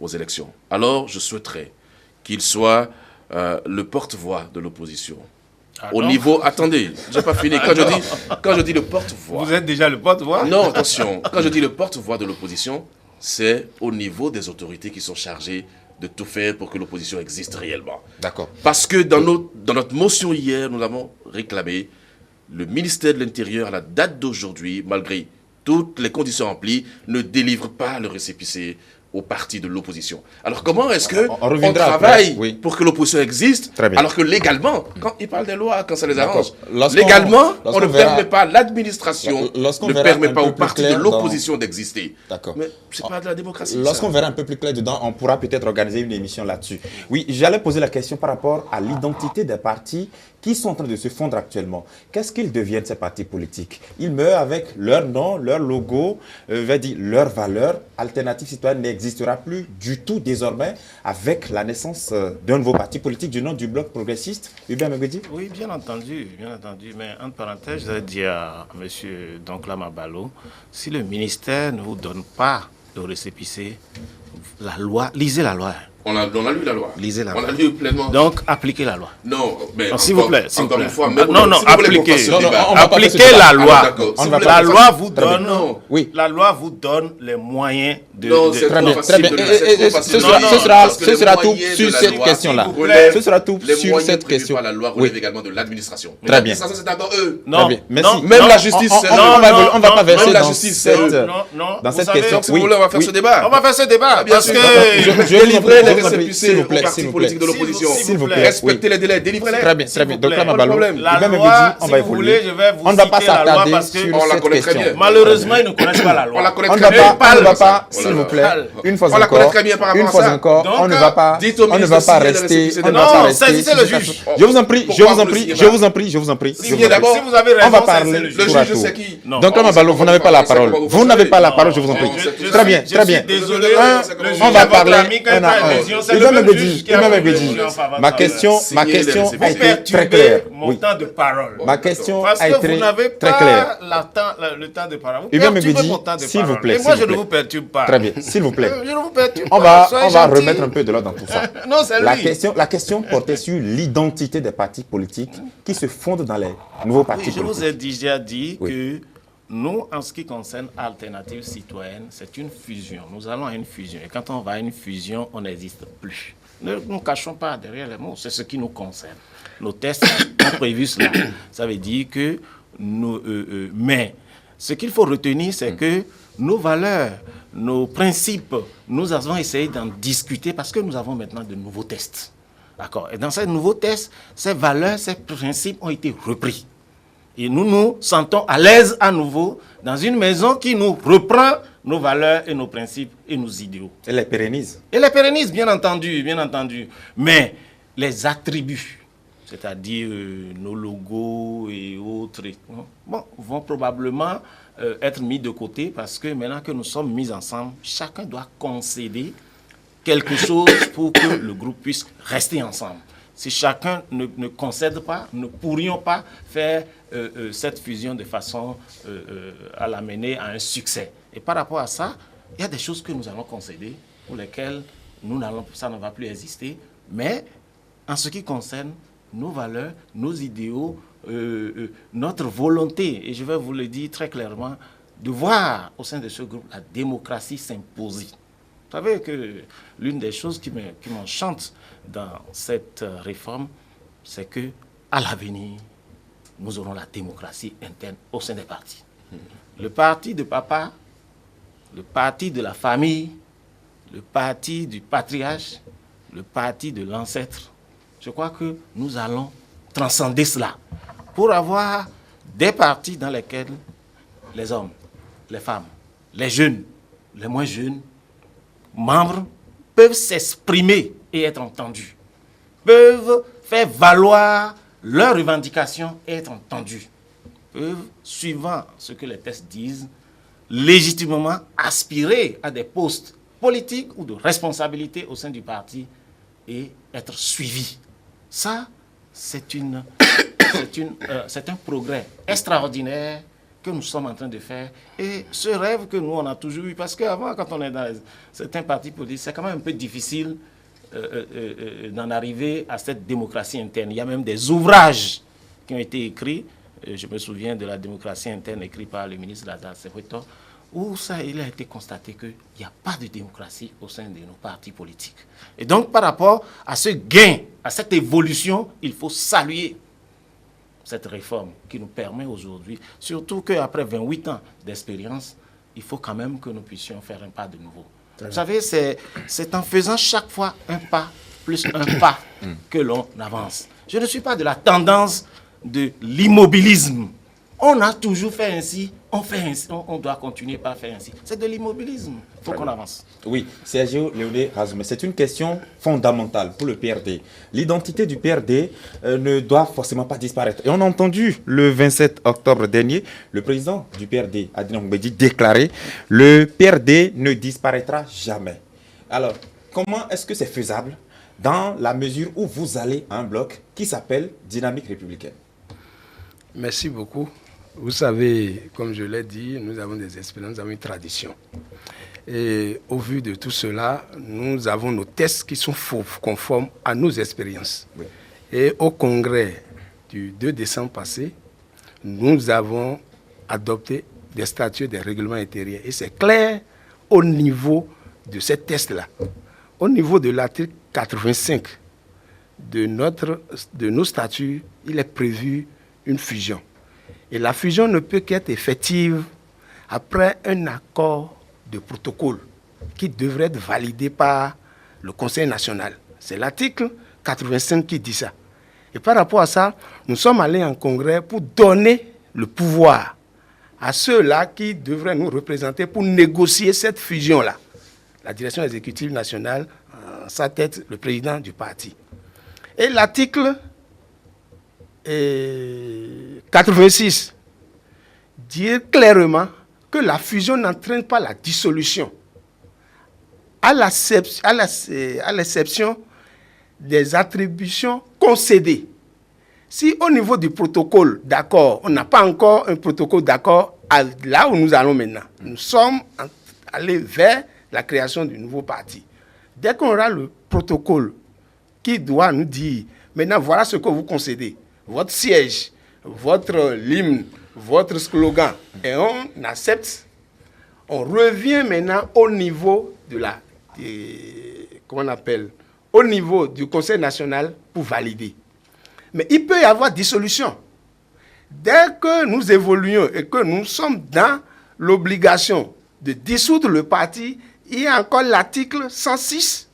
aux élections. Alors, je souhaiterais qu'il soit le porte-voix de l'opposition. Au niveau... Attendez, je n'ai pas fini. Quand je dis le porte-voix... Vous êtes déjà le porte-voix? Non, attention. Quand je dis le porte-voix de l'opposition, c'est au niveau des autorités qui sont chargées de tout faire pour que l'opposition existe réellement. D'accord. Parce que dans notre motion hier, nous avons réclamé le ministère de l'Intérieur, à la date d'aujourd'hui, malgré toutes les conditions remplies, ne délivre pas le récépissé au parti de l'opposition. Alors comment est-ce qu'on travaille pour que l'opposition existe, alors que légalement, quand ils parlent des lois, quand ça les arrange, légalement, on ne permet pas, l'administration ne permet pas au parti de l'opposition d'exister. D'accord. Mais ce n'est pas de la démocratie. Lorsqu'on verra un peu plus clair dedans, on pourra peut-être organiser une émission là-dessus. Oui, j'allais poser la question par rapport à l'identité des partis qui sont en train de se fondre actuellement. Qu'est-ce qu'ils deviennent, ces partis politiques? Ils meurent avec leur nom, leur logo, leurs valeurs. Alternative citoyenne n'existe n'existera plus du tout désormais avec la naissance d'un nouveau parti politique du nom du Bloc progressiste. Hubert Mebedi? Oui, bien entendu. Mais entre parenthèses, je vais dire à M. Donkla Mabalo, si le ministère ne vous donne pas de récépissé, la loi, lisez la loi. On a lu la loi. Lisez la On loi. a lu pleinement. Donc, appliquez la loi. Non, mais Non, s'il vous plaît, s'il vous encore plaît. une fois, Non, appliquez. Appliquez la loi. d'accord. On va pas La faire loi ça. vous Très bien. donne, Oui. la loi vous donne les moyens de. Non, c'est Très trop bien, facile très bien. de le- c'est trop facile Ce de sera, le ce dire, sera, parce que ce les sera tout moyens sur de la cette loi, question-là. s'il vous plaît, Ce sera tout les sur moyens cette prévus question. par la loi Oui. relèvent également de l'administration. Très bien. Ça, c'est encore eux. Non, Très bien. Merci. non, Même non, la justice, on- c'est on- eux. non, on va pas non, verser même la dans justice, c'est cette, eux. dans vous cette savez, question. Donc, si vous voulez, on va faire Oui. ce débat. On va faire ce débat Bien parce sûr. que. Délivrez les S'il récépissés vous aux plaît, partis s'il vous politiques de plaît. l'opposition. S'il vous plaît. Respectez les délais, délivrez-les. Très bien, très bien. Donc là, Pas de Mabalo, problème. La Hubert loi, Mebedi, on si va vous évoluer. voulez, je vais vous On ne va pas citer la loi s'attarder parce que sur on la cette connaît très question. bien. malheureusement, ils ne connaissent pas la loi. On la connaît On ne très va bien. pas, Parle. s'il vous plaît, une fois On la connaît encore, très bien par rapport une à fois ça. encore, Donc, on ne va pas, dites au on ne ministre va de pas signer les rester, récépissés on ne de va pas Non, rester. saisissez le juge. Je vous en prie, Pourquoi je vous en vous le prie, signez je pas vous en prie, je vous en prie. Signez d'abord. Si vous avez raison, On va c'est parler le Le juge. tour à juge, tour. c'est qui? Non. Donc là, Mabalo, vous n'avez pas la parole. Vous n'avez pas la parole, je vous en prie. Très bien, très bien. Désolé, On va parler un à un. Hubert Mebedi, ma question Signer les a récépissés. été très claire. mon Oui. temps de parole. Ma question Parce a que vous été n'avez très claire. pas le temps de parole. Vous Hubert perturbez Mebedi, mon temps de s'il parole. vous plaît, Et moi, s'il je vous ne plaît. vous perturbe pas. Très bien, s'il vous plaît. Je ne vous perturbe On pas. va Soyez gentil. remettre un peu de l'ordre dans tout ça. Non, c'est lui. La question portait sur l'identité des partis politiques qui se fondent dans les nouveaux partis Oui, je vous politiques. ai déjà dit Oui. que nous, en ce qui concerne Alternative Citoyenne, c'est une fusion. Nous allons à une fusion. Et quand on va à une fusion, on n'existe plus. Ne nous cachons pas derrière les mots. C'est ce qui nous concerne. Nos tests ont prévu cela. Ça veut dire que nous... mais ce qu'il faut retenir, c'est que nos valeurs, nos principes, nous avons essayé d'en discuter parce que nous avons maintenant de nouveaux tests. D'accord. Et dans ces nouveaux tests, ces valeurs, ces principes ont été repris. Et nous nous sentons à l'aise à nouveau dans une maison qui nous reprend nos valeurs et nos principes et nos idéaux. Elle les pérennise. Et les pérennise, bien entendu, bien entendu. Mais les attributs, c'est-à-dire nos logos et autres, bon, vont probablement être mis de côté parce que maintenant que nous sommes mis ensemble, chacun doit concéder quelque chose pour que le groupe puisse rester ensemble. Si chacun ne concède pas, nous ne pourrions pas faire cette fusion de façon à l'amener à un succès. Et par rapport à ça, il y a des choses que nous allons concéder, pour lesquelles ça ne va plus exister. Mais en ce qui concerne nos valeurs, nos idéaux, notre volonté, et je vais vous le dire très clairement, de voir au sein de ce groupe la démocratie s'imposer. Vous savez que l'une des choses qui m'enchante dans cette réforme, c'est que à l'avenir, nous aurons la démocratie interne au sein des partis. Le parti de papa, le parti de la famille, le parti du patriarche, le parti de l'ancêtre. Je crois que nous allons transcender cela pour avoir des partis dans lesquels les hommes, les femmes, les jeunes, les moins jeunes, membres peuvent s'exprimer et être entendus, peuvent faire valoir leurs revendications et être entendus, peuvent, suivant ce que les tests disent, légitimement aspirer à des postes politiques ou de responsabilité au sein du parti et être suivis. Ça, c'est un progrès extraordinaire que nous sommes en train de faire. Et ce rêve que nous, on a toujours eu, parce qu'avant, quand on est dans certains partis politiques, c'est quand même un peu difficile d'en arriver à cette démocratie interne. Il y a même des ouvrages qui ont été écrits. Je me souviens de la démocratie interne écrite par le ministre Lazare Sefueto, où il a été constaté qu'il n'y a pas de démocratie au sein de nos partis politiques. Et donc, par rapport à ce gain, à cette évolution, il faut saluer cette réforme qui nous permet aujourd'hui, surtout qu'après 28 ans d'expérience, il faut quand même que nous puissions faire un pas de nouveau. Vous savez, c'est en faisant chaque fois un pas plus un pas que l'on avance. Je ne suis pas de la tendance de l'immobilisme. On a toujours fait ainsi, on fait ainsi, on doit continuer par faire ainsi. C'est de l'immobilisme. Il faut qu'on avance. Oui, Sergio Léoné Razumé, c'est une question fondamentale pour le PRD. L'identité du PRD ne doit forcément pas disparaître. Et on a entendu le 27 octobre dernier, le président du PRD, Adrien Mbedi, déclarer « Le PRD ne disparaîtra jamais ». Alors, comment est-ce que c'est faisable dans la mesure où vous allez à un bloc qui s'appelle Dynamique républicaine? Merci beaucoup. Vous savez, comme je l'ai dit, nous avons des expériences, nous avons une tradition. Et au vu de tout cela, nous avons nos tests qui sont conformes à nos expériences. Oui. Et au congrès du 2 décembre passé, nous avons adopté des statuts, des règlements intérieurs. Et c'est clair au niveau de ces tests-là. Au niveau de l'article 85 de nos statuts, il est prévu une fusion. Et la fusion ne peut qu'être effective après un accord de protocole qui devrait être validé par le Conseil national. C'est l'article 85 qui dit ça. Et par rapport à ça, nous sommes allés en congrès pour donner le pouvoir à ceux-là qui devraient nous représenter pour négocier cette fusion-là. La direction exécutive nationale, en sa tête, le président du parti. Et l'article 86 dit clairement que la fusion n'entraîne pas la dissolution, à l'exception des attributions concédées. Si au niveau du protocole d'accord, on n'a pas encore un protocole d'accord là où nous allons maintenant, nous sommes allés vers la création du nouveau parti. Dès qu'on aura le protocole qui doit nous dire, maintenant voilà ce que vous concédez, votre siège, votre hymne, votre slogan, et on accepte, on revient maintenant au niveau au niveau du Conseil national pour valider. Mais il peut y avoir dissolution. Dès que nous évoluons et que nous sommes dans l'obligation de dissoudre le parti, il y a encore l'article 106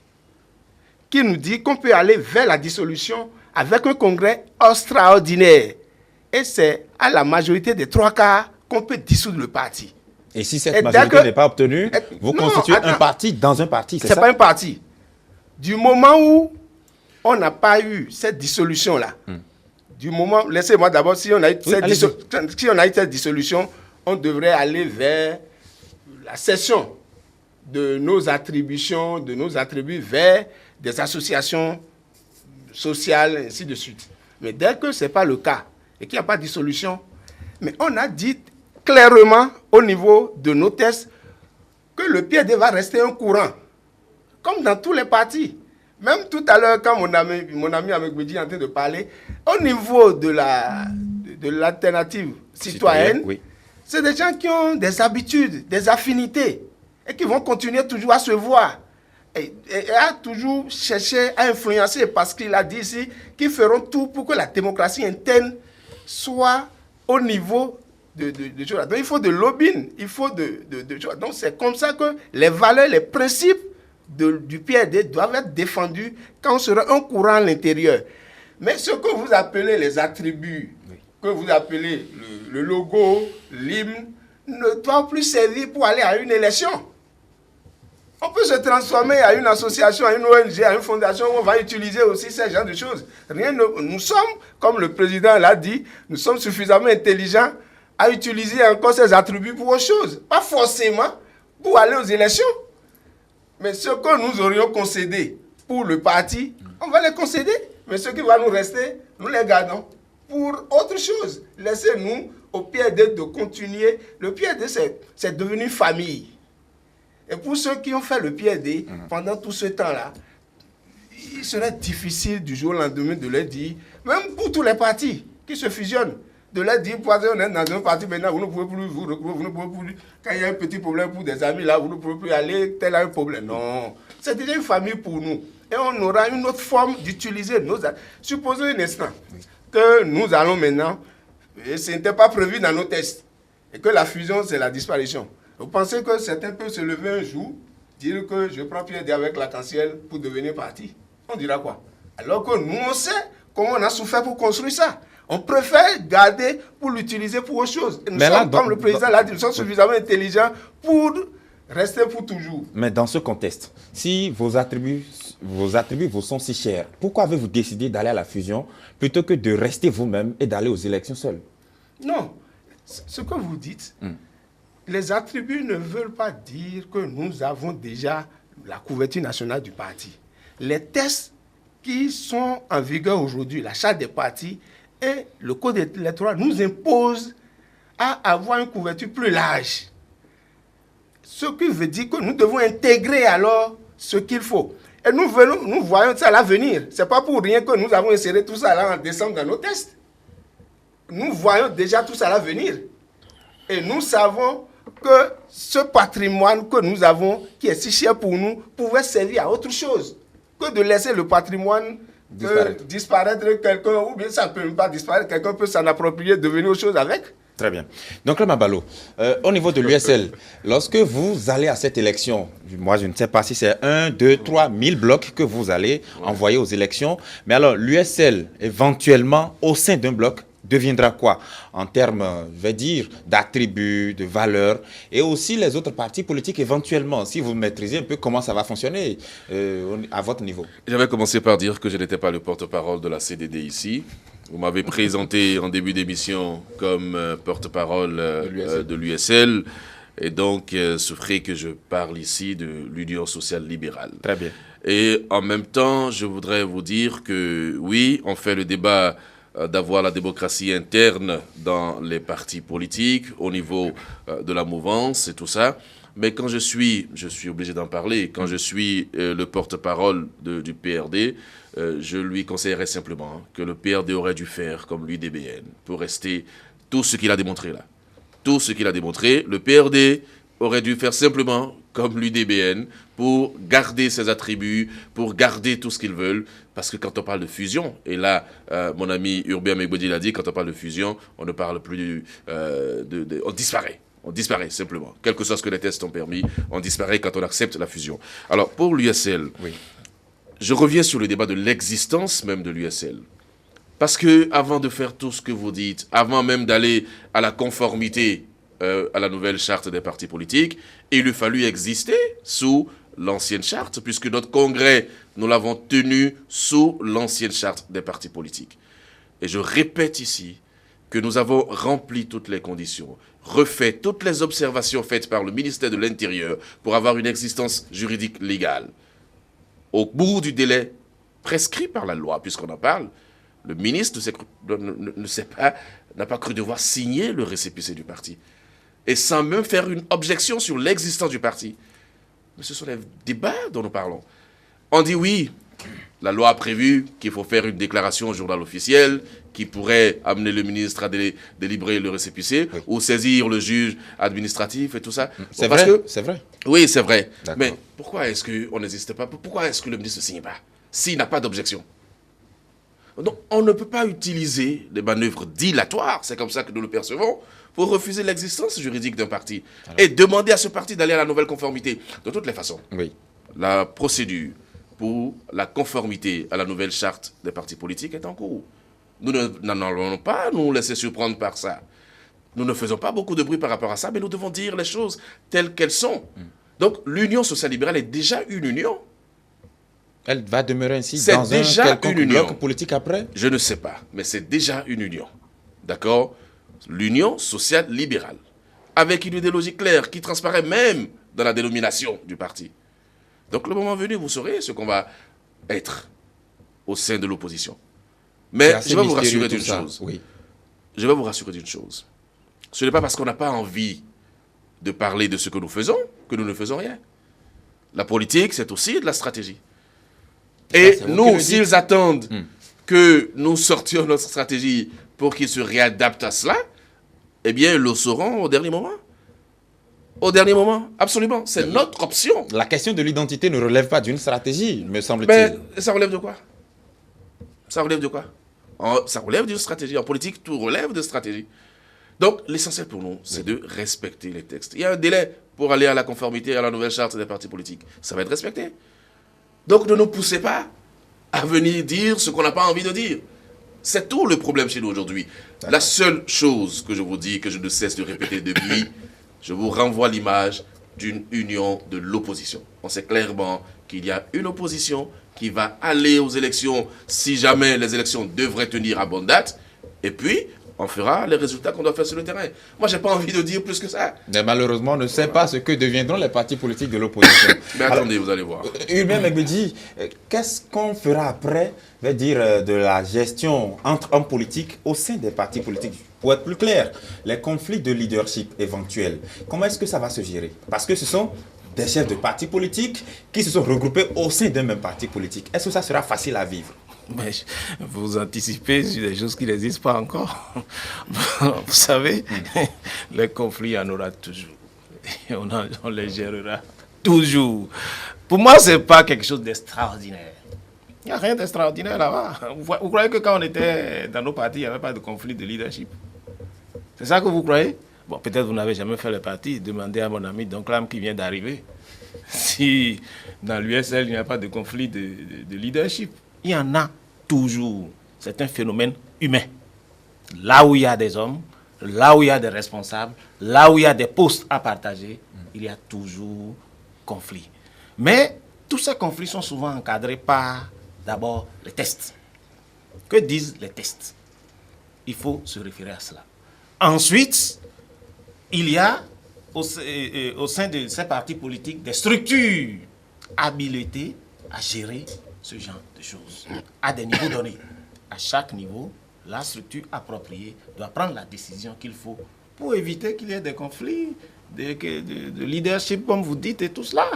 qui nous dit qu'on peut aller vers la dissolution avec un congrès extraordinaire. Et c'est à la majorité des 3/4 qu'on peut dissoudre le parti. Et si cette majorité n'est pas obtenue, vous constituez un parti dans un parti, c'est ça? Ce n'est pas un parti. Du moment où on n'a pas eu cette dissolution-là, du moment, laissez-moi d'abord, si on a eu cette dissolution, on devrait aller vers la cession de nos attributions, de nos attributs vers des associations sociales, ainsi de suite. Mais dès que ce n'est pas le cas et qu'il n'y a pas de dissolution, mais on a dit clairement au niveau de nos tests que le PID va rester un courant, comme dans tous les partis. Même tout à l'heure, quand mon ami Amegbeji est en train de parler, au niveau de l'alternative citoyenne, oui. C'est des gens qui ont des habitudes, des affinités, et qui vont continuer toujours à se voir, et à toujours chercher à influencer, parce qu'il a dit ici qu'ils feront tout pour que la démocratie interne soit au niveau de donc il faut de lobbying, il faut donc c'est comme ça que les valeurs, les principes du PRD doivent être défendus quand on sera un courant à l'intérieur. Mais ce que vous appelez les attributs, que vous appelez le logo, l'hymne, ne doit plus servir pour aller à une élection. On peut se transformer à une association, à une ONG, à une fondation où on va utiliser aussi ce genre de choses. Nous sommes, comme le président l'a dit, nous sommes suffisamment intelligents à utiliser encore ces attributs pour autre chose. Pas forcément pour aller aux élections. Mais ce que nous aurions concédé pour le parti, on va les concéder. Mais ce qui va nous rester, nous les gardons pour autre chose. Laissez-nous au PRD de continuer. Le PRD, c'est devenu une famille. Et pour ceux qui ont fait le PRD pendant tout ce temps-là, il serait difficile du jour au lendemain de leur dire, même pour tous les partis qui se fusionnent, de leur dire, on est dans un parti maintenant, vous ne pouvez plus vous ne pouvez plus, quand il y a un petit problème pour des amis là, vous ne pouvez plus aller, tel a un problème. Non, c'est déjà une famille pour nous. Et on aura une autre forme d'utiliser nos... Supposons un instant que nous allons maintenant, et ce n'était pas prévu dans nos tests, et que la fusion, c'est la disparition. Vous pensez que certains peuvent se lever un jour, dire que je prends PRD avec l'arc-en-ciel pour devenir parti? On dira quoi? Alors que nous, on sait comment on a souffert pour construire ça. On préfère garder pour l'utiliser pour autre chose. Et nous sommes, comme le président l'a dit, nous sommes suffisamment intelligents pour rester pour toujours. Mais dans ce contexte, si vos attributs vous sont si chers, pourquoi avez-vous décidé d'aller à la fusion plutôt que de rester vous-même et d'aller aux élections seuls? Non. Ce que vous dites, les attributs ne veulent pas dire que nous avons déjà la couverture nationale du parti. Les tests qui sont en vigueur aujourd'hui, la charte des partis et le code électoral nous imposent à avoir une couverture plus large. Ce qui veut dire que nous devons intégrer alors ce qu'il faut. Et nous voyons ça à l'avenir. Ce n'est pas pour rien que nous avons inséré tout ça là en décembre dans nos tests. Nous voyons déjà tout ça à l'avenir. Et nous savons que ce patrimoine que nous avons, qui est si cher pour nous, pouvait servir à autre chose que de laisser le patrimoine disparaître quelqu'un, ou bien ça ne peut même pas disparaître, quelqu'un peut s'en approprier, devenir autre chose avec. Très bien. Donc là, Mabalo, au niveau de l'USL, lorsque vous allez à cette élection, moi je ne sais pas si c'est 1, 2, 3 000 blocs que vous allez envoyer aux élections, mais alors l'USL, éventuellement, au sein d'un bloc, deviendra quoi en termes, je vais dire, d'attributs, de valeurs, et aussi les autres partis politiques éventuellement, si vous maîtrisez un peu comment ça va fonctionner à votre niveau. J'avais commencé par dire que je n'étais pas le porte-parole de la CDD ici. Vous m'avez présenté en début d'émission comme porte-parole de l'USL, et donc ce ferait que je parle ici de l'Union sociale libérale. Très bien. Et en même temps, je voudrais vous dire que oui, on fait le débat d'avoir la démocratie interne dans les partis politiques, au niveau de la mouvance et tout ça. Mais quand je suis obligé d'en parler, quand je suis le porte-parole du PRD, je lui conseillerais simplement que le PRD aurait dû faire comme l'UDBN pour rester tout ce qu'il a démontré là. Tout ce qu'il a démontré, le PRD aurait dû faire simplement comme l'UDBN pour garder ses attributs, pour garder tout ce qu'ils veulent. Parce que quand on parle de fusion, et là, mon ami Urbain Megbodi l'a dit, quand on parle de fusion, on ne parle plus on disparaît. On disparaît simplement. Quel que soit ce que les tests ont permis, on disparaît quand on accepte la fusion. Alors, pour l'USL, oui, je reviens sur le débat de l'existence même de l'USL. Parce que avant de faire tout ce que vous dites, avant même d'aller à la conformité à la nouvelle charte des partis politiques, il lui fallu exister sous l'ancienne charte, puisque notre congrès, nous l'avons tenu sous l'ancienne charte des partis politiques. Et je répète ici que nous avons rempli toutes les conditions, refait toutes les observations faites par le ministère de l'Intérieur pour avoir une existence juridique légale. Au bout du délai prescrit par la loi, puisqu'on en parle, le ministre n'a pas cru devoir signer le récépissé du parti. Et sans même faire une objection sur l'existence du parti. Mais ce sont les débats dont nous parlons. On dit oui, la loi a prévu qu'il faut faire une déclaration au journal officiel qui pourrait amener le ministre à délibérer le récépissé, oui, ou saisir le juge administratif et tout ça. C'est vrai, c'est vrai. Oui, c'est vrai. Mais pourquoi est-ce qu'on n'existe pas? Pourquoi est-ce que le ministre ne signe pas s'il n'a pas d'objection? Donc, on ne peut pas utiliser des manœuvres dilatoires, c'est comme ça que nous le percevons, pour refuser l'existence juridique d'un parti. Alors, et demander à ce parti d'aller à la nouvelle conformité. De toutes les façons, oui, la procédure pour la conformité à la nouvelle charte des partis politiques est en cours. Nous n'en allons pas nous laisser surprendre par ça. Nous ne faisons pas beaucoup de bruit par rapport à ça, mais nous devons dire les choses telles qu'elles sont. Donc, l'Union sociale libérale est déjà une union. Elle va demeurer ainsi dans un quelconque bloc politique après? Je ne sais pas, mais c'est déjà une union. D'accord? L'Union sociale libérale. Avec une idéologie claire qui transparaît même dans la dénomination du parti. Donc, le moment venu, vous saurez ce qu'on va être au sein de l'opposition. Mais je vais vous rassurer d'une chose. Oui. Je vais vous rassurer d'une chose. Ce n'est pas parce qu'on n'a pas envie de parler de ce que nous faisons que nous ne faisons rien. La politique, c'est aussi de la stratégie. Et nous, s'ils attendent que nous sortions notre stratégie pour qu'ils se réadaptent à cela, eh bien, ils le sauront au dernier moment. Au dernier moment, absolument. C'est notre option. La question de l'identité ne relève pas d'une stratégie, me semble-t-il. Mais ça relève de quoi? Ça relève de quoi? Ça relève d'une stratégie. En politique, tout relève de stratégie. Donc, l'essentiel pour nous, c'est de respecter les textes. Il y a un délai pour aller à la conformité à la nouvelle charte des partis politiques. Ça va être respecté. Donc, ne nous poussez pas à venir dire ce qu'on n'a pas envie de dire. C'est tout le problème chez nous aujourd'hui. La seule chose que je vous dis, que je ne cesse de répéter depuis, je vous renvoie l'image d'une union de l'opposition. On sait clairement qu'il y a une opposition qui va aller aux élections si jamais les élections devraient tenir à bonne date. Et puis, on fera les résultats qu'on doit faire sur le terrain. Moi, j'ai pas envie de dire plus que ça. Mais malheureusement, on ne sait pas ce que deviendront les partis politiques de l'opposition. Mais attendez, vous allez voir. Urbain Megbedji, qu'est-ce qu'on fera après, de la gestion entre hommes politiques au sein des partis politiques? Pour être plus clair, les conflits de leadership éventuels, comment est-ce que ça va se gérer? Parce que ce sont des chefs de partis politiques qui se sont regroupés au sein d'un même parti politique. Est-ce que ça sera facile à vivre? Mais vous anticipez sur des choses qui n'existent pas encore. Vous savez, les conflits, il y en aura toujours. Et on les gérera toujours. Pour moi, ce n'est pas quelque chose d'extraordinaire. Il n'y a rien d'extraordinaire là-bas. Vous croyez que quand on était dans nos partis, il n'y avait pas de conflit de leadership? C'est ça que vous croyez? Bon, peut-être vous n'avez jamais fait le parti. Demandez à mon ami Donclam qui vient d'arriver. Si dans l'USL, il n'y a pas de conflit de leadership, il y en a toujours. C'est un phénomène humain. Là où il y a des hommes, là où il y a des responsables, là où il y a des postes à partager, il y a toujours conflit. Mais tous ces conflits sont souvent encadrés par, d'abord, les tests. Que disent les tests? Il faut se référer à cela. Ensuite, il y a au sein de ces partis politiques des structures habilitées à gérer ce genre de choses à des niveaux donnés. À chaque niveau, la structure appropriée doit prendre la décision qu'il faut pour éviter qu'il y ait des conflits de leadership, comme vous dites, et tout cela.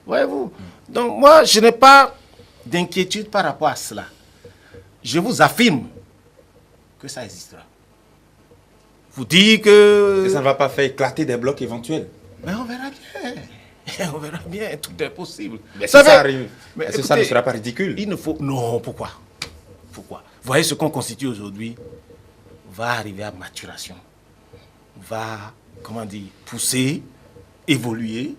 Voyez-vous? Donc moi, je n'ai pas d'inquiétude par rapport à cela. Je vous affirme que ça existera. Vous dites que... Et ça ne va pas faire éclater des blocs éventuels? Mais on verra bien. On verra bien, tout est possible. Mais si ça arrive, est-ce que ça ne sera pas ridicule? Il ne faut... Non, pourquoi? Pourquoi? Vous voyez, ce qu'on constitue aujourd'hui va arriver à maturation. Va, pousser, évoluer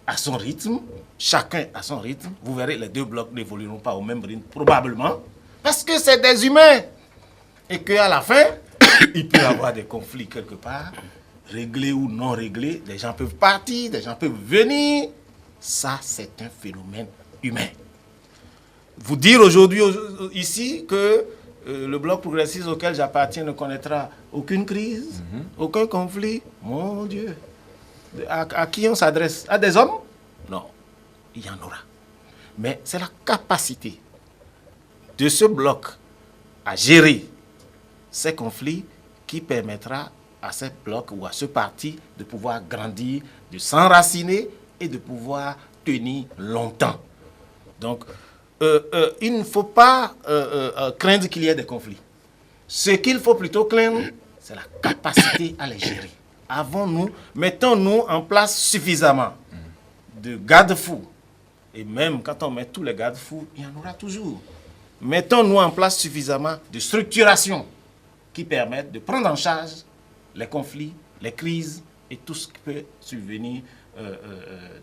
à son rythme. Chacun à son rythme. Vous verrez, les deux blocs n'évolueront pas au même rythme, probablement. Parce que c'est des humains. Et qu'à la fin, il peut y avoir des conflits quelque part, réglés ou non réglés. Des gens peuvent partir, des gens peuvent venir. Ça, c'est un phénomène humain. Vous dire aujourd'hui, ici, que le bloc progressiste auquel j'appartiens ne connaîtra aucune crise, aucun conflit, mon Dieu. À qui on s'adresse? À des hommes? Non, il y en aura. Mais c'est la capacité de ce bloc à gérer ces conflits qui permettra à ce bloc ou à ce parti de pouvoir grandir, de s'enraciner et de pouvoir tenir longtemps. Donc, il ne faut pas craindre qu'il y ait des conflits. Ce qu'il faut plutôt craindre, c'est la capacité à les gérer. Mettons-nous en place suffisamment de garde-fous. Et même quand on met tous les garde-fous, il y en aura toujours. Mettons-nous en place suffisamment de structuration qui permettent de prendre en charge les conflits, les crises et tout ce qui peut survenir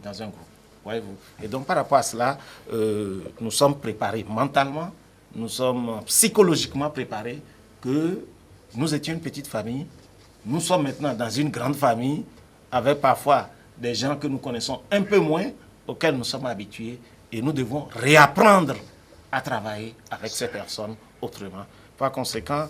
dans un groupe. Voyez-vous. Et donc par rapport à cela, nous sommes préparés mentalement, nous sommes psychologiquement préparés que nous étions une petite famille. Nous sommes maintenant dans une grande famille avec parfois des gens que nous connaissons un peu moins, auxquels nous sommes habitués, et nous devons réapprendre à travailler avec ces personnes autrement. Par conséquent,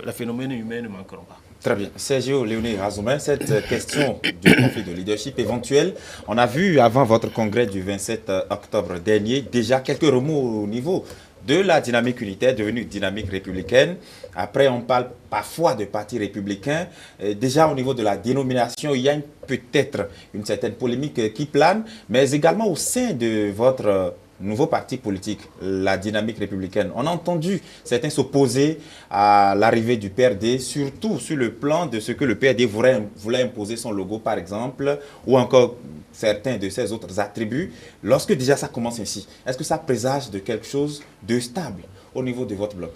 les phénomènes humains ne manqueront pas. Très bien. Sergio Léoné Razoumen, cette question du conflit de leadership éventuel, on a vu avant votre congrès du 27 octobre dernier déjà quelques remous au niveau de la dynamique unitaire devenue dynamique républicaine. Après, on parle parfois de parti républicain. Déjà au niveau de la dénomination, il y a peut-être une certaine polémique qui plane, mais également au sein de votre nouveau parti politique, la dynamique républicaine. On a entendu certains s'opposer à l'arrivée du PRD, surtout sur le plan de ce que le PRD voulait imposer son logo, par exemple, ou encore certains de ses autres attributs. Lorsque déjà ça commence ainsi, est-ce que ça présage de quelque chose de stable au niveau de votre bloc?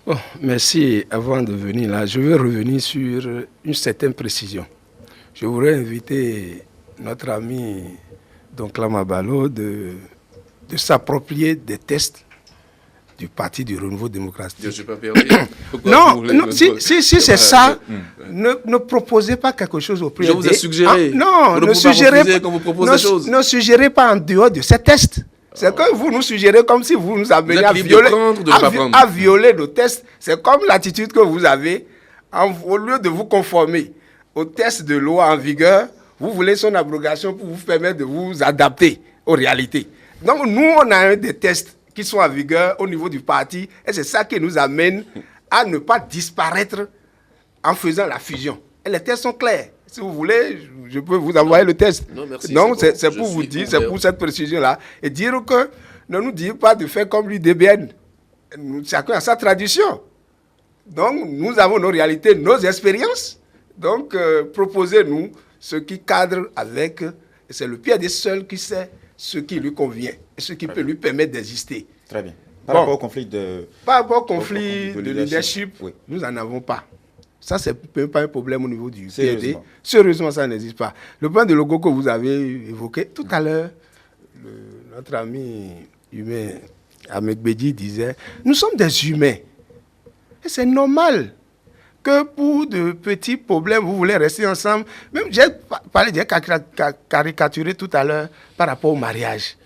Bon, merci. Avant de venir là, je vais revenir sur une certaine précision. Je voudrais inviter notre ami Donclam Abalo de s'approprier des tests du Parti du Renouveau démocratique. Je ne suis pas perdu. Non, si c'est ça, ne proposez pas quelque chose au PRD. Je vous ai suggéré. Non, ne suggérez pas en dehors de ces tests. C'est que vous nous suggérez comme si vous nous ameniez à violer nos tests. C'est comme l'attitude que vous avez au lieu de vous conformer aux tests de loi en vigueur, vous voulez son abrogation pour vous permettre de vous adapter aux réalités. Donc nous, on a des tests qui sont en vigueur au niveau du parti et c'est ça qui nous amène à ne pas disparaître en faisant la fusion. Et les tests sont clairs. Si vous voulez, je peux vous envoyer le test. Non, merci. Donc c'est bon. pour vous dire, c'est pour cette précision-là. Et dire que ne nous dites pas de faire comme l'UDBN. Chacun a sa tradition. Donc nous avons nos réalités, nos expériences. Donc proposez-nous ce qui cadre avec. Et c'est le Pierre des seuls qui sait ce qui lui convient et ce qui peut lui permettre d'exister. Très bien. Par rapport au conflit de... Par rapport au conflit de leadership, oui. nous n'en avons pas. Ça, c'est même pas un problème au niveau du PRD. Sérieusement. Sérieusement, ça n'existe pas. Le point de logo que vous avez évoqué tout à l'heure, notre ami humain, Ahmed Bedi, disait, nous sommes des humains. Et c'est normal que pour de petits problèmes, vous voulez rester ensemble. Même, j'ai caricaturé tout à l'heure par rapport au mariage.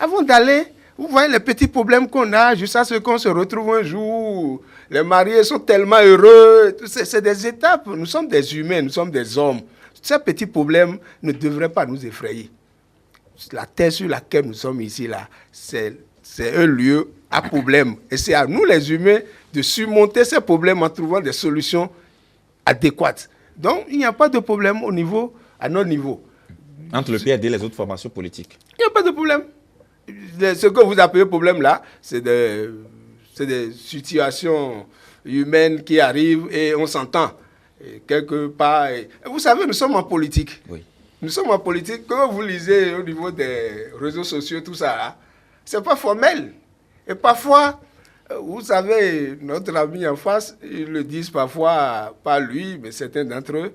Avant d'aller, vous voyez les petits problèmes qu'on a, jusqu'à ce qu'on se retrouve un jour. Les mariés sont tellement heureux. C'est des étapes. Nous sommes des humains, nous sommes des hommes. Ces petits problèmes ne devraient pas nous effrayer. La terre sur laquelle nous sommes ici, là, c'est un lieu à problème. Et c'est à nous, les humains, de surmonter ces problèmes en trouvant des solutions adéquates. Donc, il n'y a pas de problème à notre niveau. Entre le PRD et les autres formations politiques. Il n'y a pas de problème. Ce que vous appelez problème là, c'est des situations humaines qui arrivent et on s'entend. Quelque part. Et vous savez, nous sommes en politique. Oui. Nous sommes en politique. Quand vous lisez au niveau des réseaux sociaux, tout ça, c'est pas formel. Et parfois, vous savez, notre ami en face, ils le disent parfois, pas lui, mais certains d'entre eux,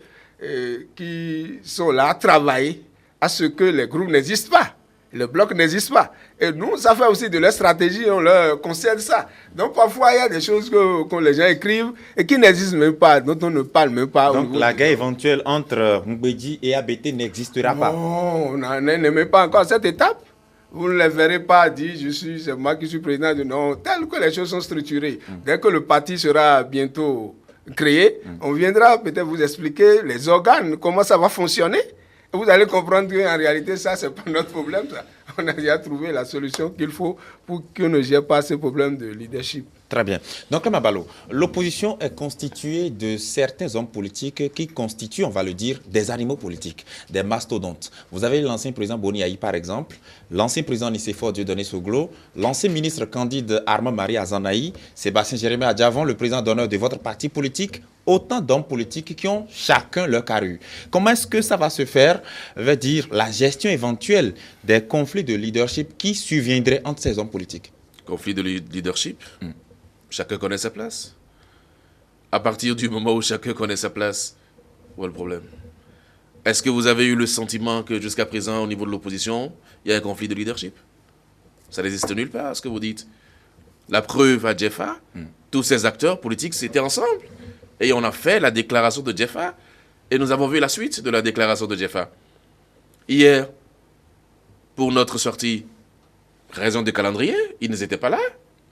qui sont là à travailler à ce que les groupes n'existent pas. Le bloc n'existe pas. Et nous, ça fait aussi de leur stratégie, on leur concède ça. Donc parfois, il y a des choses que les gens écrivent et qui n'existent même pas, dont on ne parle même pas. Donc la guerre éventuelle entre Mbedi et ABT n'existera pas. Non, on n'en est même pas encore à cette étape. Vous ne les verrez pas dire, c'est moi qui suis président du non, tel que les choses sont structurées. Dès que le parti sera bientôt créé, on viendra peut-être vous expliquer les organes, comment ça va fonctionner. Vous allez comprendre qu'en réalité, ça, ce n'est pas notre problème. Ça. On a déjà trouvé la solution qu'il faut pour qu'on ne gère pas ce problème de leadership. Très bien. Donc, Mabalo, l'opposition est constituée de certains hommes politiques qui constituent, on va le dire, des animaux politiques, des mastodontes. Vous avez l'ancien président Boni Aïe, par exemple, l'ancien président Nicéphore Dieudonné Soglo, l'ancien ministre Candide Armand Marie Azanaï, Sébastien Jérémie Adjavon, le président d'honneur de votre parti politique, autant d'hommes politiques qui ont chacun leur carrure. Comment est-ce que ça va se faire, veut dire la gestion éventuelle des conflits de leadership qui surviendraient entre ces hommes politiques? Conflit de leadership. Chacun connaît sa place. À partir du moment où chacun connaît sa place, où est le problème? Est-ce que vous avez eu le sentiment que jusqu'à présent, au niveau de l'opposition, il y a un conflit de leadership? Ça n'existe nulle part, ce que vous dites. La preuve à Djefa, tous ces acteurs politiques, c'était ensemble. Et on a fait la déclaration de Djefa. Et nous avons vu la suite de la déclaration de Djefa. Hier, pour notre sortie, raison de calendrier, ils n'étaient pas là.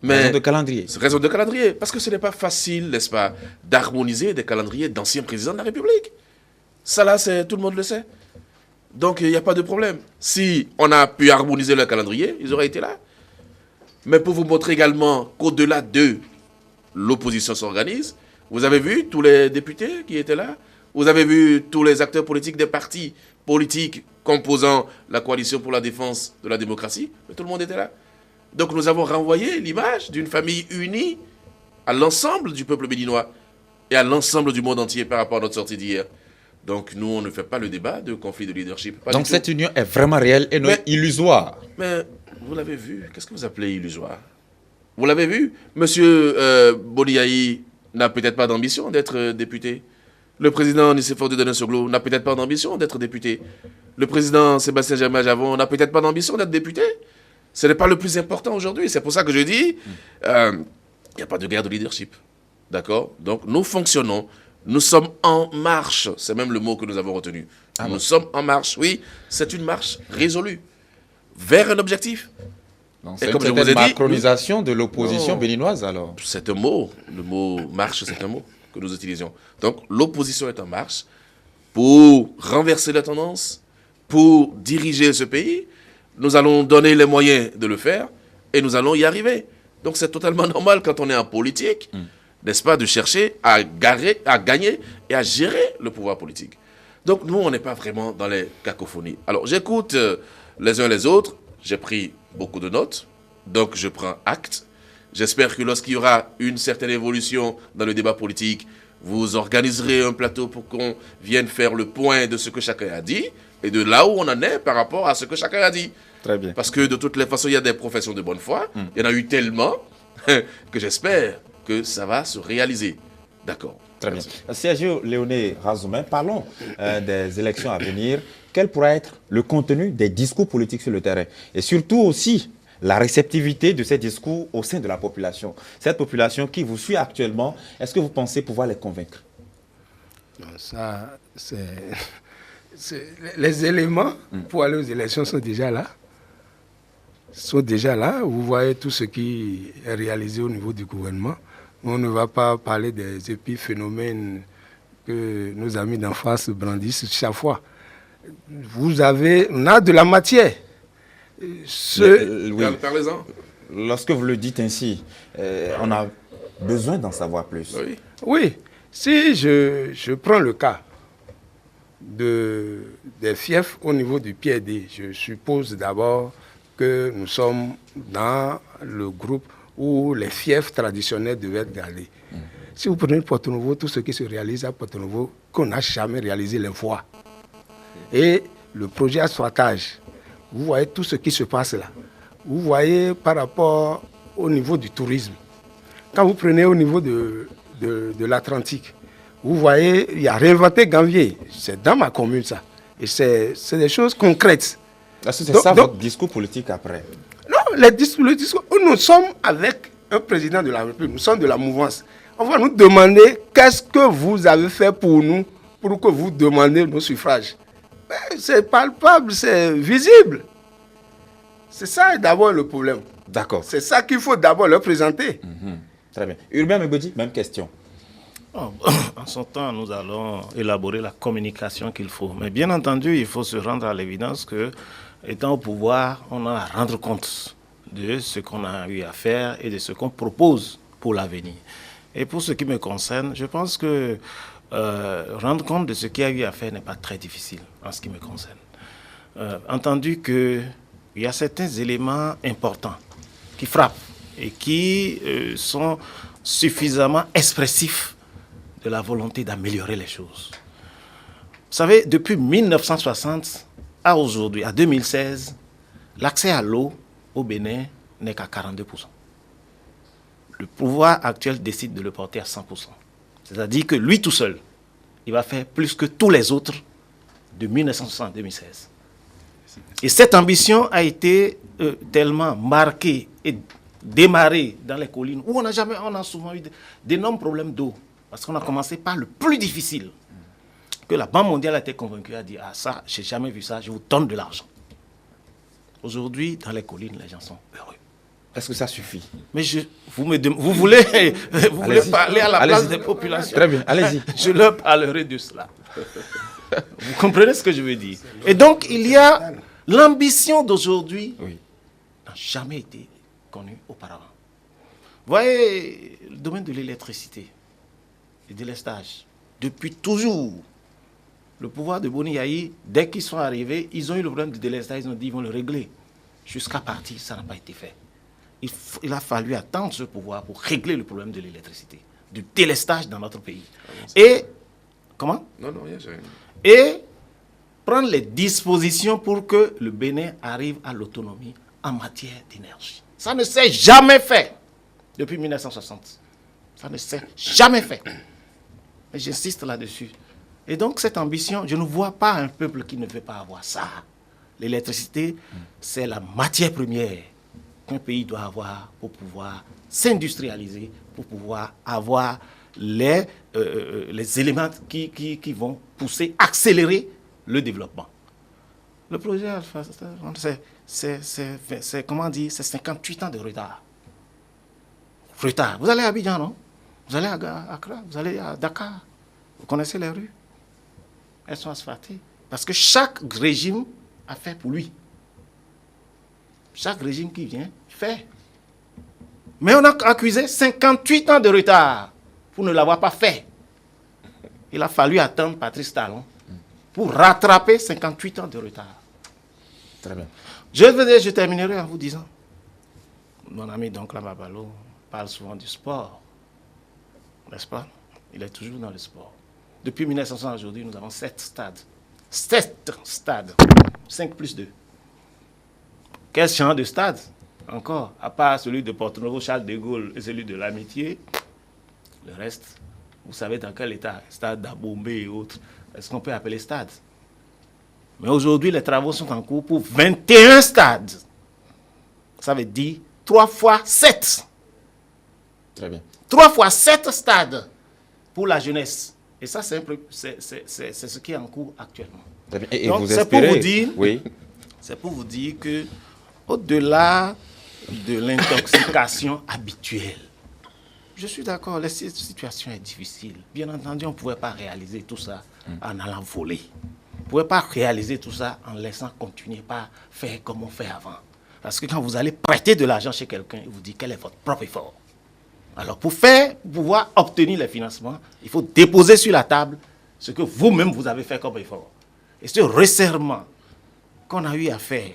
Mais Raison de calendrier. Raison de calendrier. Parce que ce n'est pas facile, n'est-ce pas, d'harmoniser des calendriers d'anciens présidents de la République. Ça là, tout le monde le sait. Donc, il n'y a pas de problème. Si on a pu harmoniser le calendrier, ils auraient été là. Mais pour vous montrer également qu'au-delà de l'opposition s'organise, vous avez vu tous les députés qui étaient là. Vous avez vu tous les acteurs politiques des partis politiques composant la coalition pour la défense de la démocratie. Mais tout le monde était là. Donc nous avons renvoyé l'image d'une famille unie à l'ensemble du peuple béninois et à l'ensemble du monde entier par rapport à notre sortie d'hier. Donc nous, on ne fait pas le débat de conflit de leadership. Donc cette union est vraiment réelle et non illusoire. Mais vous l'avez vu, qu'est-ce que vous appelez illusoire? Vous l'avez vu? Monsieur Boliaï n'a peut-être pas d'ambition d'être député. Le président Nicéphore Dieudonné Soglo n'a peut-être pas d'ambition d'être député. Le président Sébastien Jérémie Adjavon n'a peut-être pas d'ambition d'être député. Ce n'est pas le plus important aujourd'hui. C'est pour ça que je dis, il n'y a pas de guerre de leadership. D'accord? Donc, nous fonctionnons. Nous sommes en marche. C'est même le mot que nous avons retenu. Nous sommes en marche. Oui, c'est une marche résolue vers un objectif. Donc, c'est une macronisation de l'opposition béninoise, alors? C'est un mot. Le mot marche, c'est un mot. que nous utilisions. Donc, l'opposition est en marche pour renverser la tendance, pour diriger ce pays. Nous allons donner les moyens de le faire et nous allons y arriver. Donc, c'est totalement normal quand on est en politique, n'est-ce pas, de chercher à gagner et à gérer le pouvoir politique. Donc, nous, on n'est pas vraiment dans les cacophonies. Alors, j'écoute les uns les autres. J'ai pris beaucoup de notes. Donc, je prends acte. J'espère que lorsqu'il y aura une certaine évolution dans le débat politique, vous organiserez un plateau pour qu'on vienne faire le point de ce que chacun a dit et de là où on en est par rapport à ce que chacun a dit. Très bien. Parce que de toutes les façons, il y a des professions de bonne foi. Il y en a eu tellement que j'espère que ça va se réaliser. D'accord. Très bien. Sergio Léoné Razoumin, parlons des élections à venir. Quel pourra être le contenu des discours politiques sur le terrain? Et surtout aussi, la réceptivité de ces discours au sein de la population. Cette population qui vous suit actuellement, est-ce que vous pensez pouvoir les convaincre? Non, ça, les éléments pour aller aux élections sont déjà là. Vous voyez tout ce qui est réalisé au niveau du gouvernement. On ne va pas parler des épiphénomènes que nos amis d'en face brandissent chaque fois. On a de la matière. Oui. Parlez-en. Lorsque vous le dites ainsi, on a besoin d'en savoir plus. Oui. Si je prends le cas des fiefs au niveau du PID, je suppose d'abord que nous sommes dans le groupe où les fiefs traditionnels devaient être gardés. Si vous prenez Porto-Novo, tout ce qui se réalise à Porto-Novo, qu'on n'a jamais réalisé les voies. Et le projet asphaltage, vous voyez tout ce qui se passe là. Vous voyez par rapport au niveau du tourisme. Quand vous prenez au niveau de l'Atlantique, vous voyez, il y a réinventé Ganvier. C'est dans ma commune ça. Et c'est des choses concrètes. Est-ce que c'est ça votre discours politique après? Non, le discours, nous sommes avec un président de la République, nous sommes de la mouvance. On va nous demander qu'est-ce que vous avez fait pour nous, pour que vous demandez nos suffrages. C'est palpable, c'est visible. C'est ça d'abord le problème. D'accord. C'est ça qu'il faut d'abord leur présenter. Très bien. Urbain Mebodi, même question. En son temps, nous allons élaborer la communication qu'il faut. Mais bien entendu, il faut se rendre à l'évidence que, étant au pouvoir, on a à rendre compte de ce qu'on a eu à faire et de ce qu'on propose pour l'avenir. Et pour ce qui me concerne, je pense que rendre compte de ce qu'il y a eu à faire n'est pas très difficile en ce qui me concerne. Entendu qu'il y a certains éléments importants qui frappent et qui sont suffisamment expressifs de la volonté d'améliorer les choses. Vous savez, depuis 1960 à aujourd'hui, à 2016, l'accès à l'eau au Bénin n'est qu'à 42%. Le pouvoir actuel décide de le porter à 100%. C'est-à-dire que lui tout seul, il va faire plus que tous les autres de 1960 à 2016. Et cette ambition a été tellement marquée et démarrée dans les collines où on a souvent eu d'énormes problèmes d'eau. Parce qu'on a commencé par le plus difficile. Que la Banque mondiale a été convaincue, a dit, ah ça, j'ai jamais vu ça, je vous donne de l'argent. Aujourd'hui, dans les collines, les gens sont heureux. Est-ce que ça suffit? Mais vous voulez parler à la place des populations? Très bien, allez-y. Je leur parlerai de cela. Vous comprenez ce que je veux dire? Et donc, il y a l'ambition d'aujourd'hui n'a jamais été connue auparavant. Vous voyez, le domaine de l'électricité, le délestage, depuis toujours, le pouvoir de Boni Yayi, dès qu'ils sont arrivés, ils ont eu le problème de délestage, ils ont dit qu'ils vont le régler. Jusqu'à partir, ça n'a pas été fait. Il a fallu attendre ce pouvoir pour régler le problème de l'électricité, du délestage dans notre pays. Et, comment? Non, rien, j'ai rien. Et prendre les dispositions pour que le Bénin arrive à l'autonomie en matière d'énergie. Ça ne s'est jamais fait depuis 1960. Ça ne s'est jamais fait. Mais j'insiste là-dessus. Et donc, cette ambition, je ne vois pas un peuple qui ne veut pas avoir ça. L'électricité, c'est la matière première qu'un pays doit avoir pour pouvoir s'industrialiser, pour pouvoir avoir les éléments qui vont pousser, accélérer le développement. Le projet Alpha, c'est comment dire, c'est 58 ans de retard. Retard. Vous allez à Abidjan, non? Vous allez à Accra, vous allez à Dakar. Vous connaissez les rues? Elles sont asphaltées. Parce que chaque régime a fait pour lui. Chaque régime qui vient fait. Mais on a accusé 58 ans de retard pour ne l'avoir pas fait. Il a fallu attendre Patrice Talon pour rattraper 58 ans de retard. Très bien. Je terminerai en vous disant, mon ami Donkla Mabalo parle souvent du sport, n'est-ce pas? Il est toujours dans le sport. Depuis 1900 aujourd'hui, nous avons 7 stades. 7 stades. 5 plus 2. Quel genre de stade encore? À part celui de Porto-Novo, Charles de Gaulle et celui de l'Amitié, le reste, vous savez dans quel état? Stade d'Abombé et autres. Est-ce qu'on peut appeler stade? Mais aujourd'hui, les travaux sont en cours pour 21 stades. Ça veut dire 3 fois 7. Très bien. 3 fois 7 stades pour la jeunesse. Et ça, c'est ce qui est en cours actuellement. Très bien. Et Donc, vous c'est pour espérez... vous dire, Oui. c'est pour vous dire que, au-delà de l'intoxication habituelle, je suis d'accord, la situation est difficile. Bien entendu, on ne pouvait pas réaliser tout ça en allant voler. On ne pouvait pas réaliser tout ça en laissant continuer par faire comme on fait avant. Parce que quand vous allez prêter de l'argent chez quelqu'un, il vous dit quel est votre propre effort. Alors pour pouvoir obtenir les financements, il faut déposer sur la table ce que vous-même vous avez fait comme effort. Et ce resserrement qu'on a eu à faire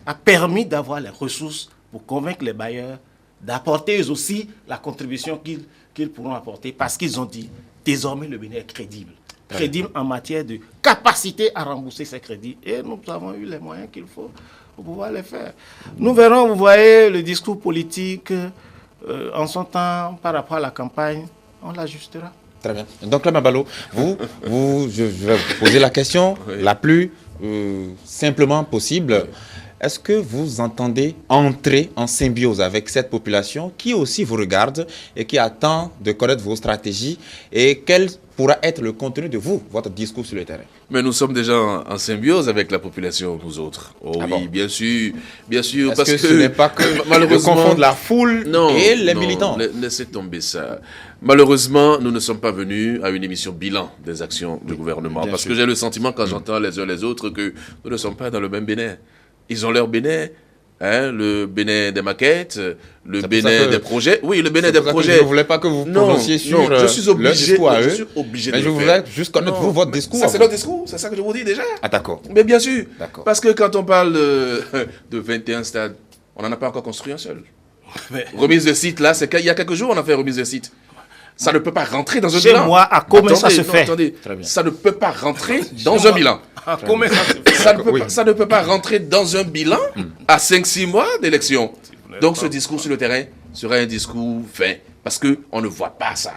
a permis d'avoir les ressources pour convaincre les bailleurs d'apporter eux aussi la contribution qu'ils pourront apporter parce qu'ils ont dit désormais le Bénin est crédible. Crédible en matière de capacité à rembourser ces crédits. Et nous avons eu les moyens qu'il faut pour pouvoir les faire. Nous verrons, vous voyez, le discours politique en son temps par rapport à la campagne, on l'ajustera. Très bien. Donc là, Mabalo, je vais vous poser la question la plus simplement possible. Est-ce que vous entendez entrer en symbiose avec cette population qui aussi vous regarde et qui attend de connaître vos stratégies et quel pourra être le contenu de votre discours sur le terrain? Mais nous sommes déjà en symbiose avec la population, nous autres. Oh oui, bon? bien sûr, parce que ce n'est pas que malheureusement de confondre la foule et les militants. Laissez tomber ça. Malheureusement, nous ne sommes pas venus à une émission bilan des actions du gouvernement. Parce que j'ai le sentiment, quand j'entends les uns les autres, que nous ne sommes pas dans le même Bénin. Ils ont leur Bénin, hein, le Bénin des maquettes, le Bénin des projets. Oui, le Bénin des projets. Je ne voulais pas que vous prononciez sur je suis obligé, leur discours à eux. Je suis obligé mais de je voulais juste connaître votre discours. Ça, c'est notre discours, c'est ça que je vous dis déjà. Ah, d'accord. Mais bien sûr, parce que quand on parle de 21 stades, on n'en a pas encore construit un seul. Remise de site, là, il y a quelques jours, on a fait remise de site. Ça ne peut pas rentrer dans un bilan. Chez moi, à combien ça se fait? Attendez, ça ne peut pas rentrer dans un bilan. Ça ne peut pas rentrer dans un bilan à 5-6 mois d'élection. Donc ce discours sur le terrain sera un discours vain, parce qu'on ne voit pas ça.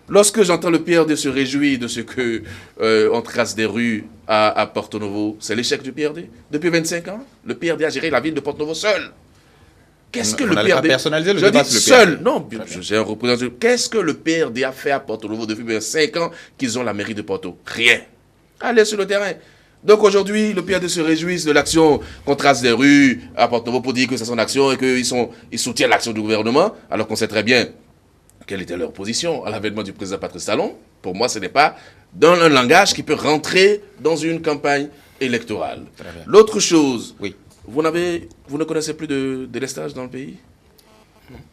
Lorsque j'entends le PRD se réjouir de ce qu'on trace des rues à Porto-Novo, c'est l'échec du PRD. Depuis 25 ans, le PRD a géré la ville de Porto-Novo seul. Qu'est-ce que le PRD... personnalisé le je débat dis sur le PRD. seul. Non, j'ai un représentant. Qu'est-ce que le PRD a fait à Porto-Novo depuis 25 ans qu'ils ont la mairie de Porto? Rien. Allez sur le terrain. Donc aujourd'hui, le PRD se réjouit de l'action qu'on trace des rues à Porto-Novo pour dire que c'est son action et qu'ils soutiennent l'action du gouvernement, alors qu'on sait très bien quelle était leur position à l'avènement du président Patrice Talon. Pour moi, ce n'est pas dans un langage qui peut rentrer dans une campagne électorale. L'autre chose, oui. Vous ne connaissez plus de délestage dans le pays?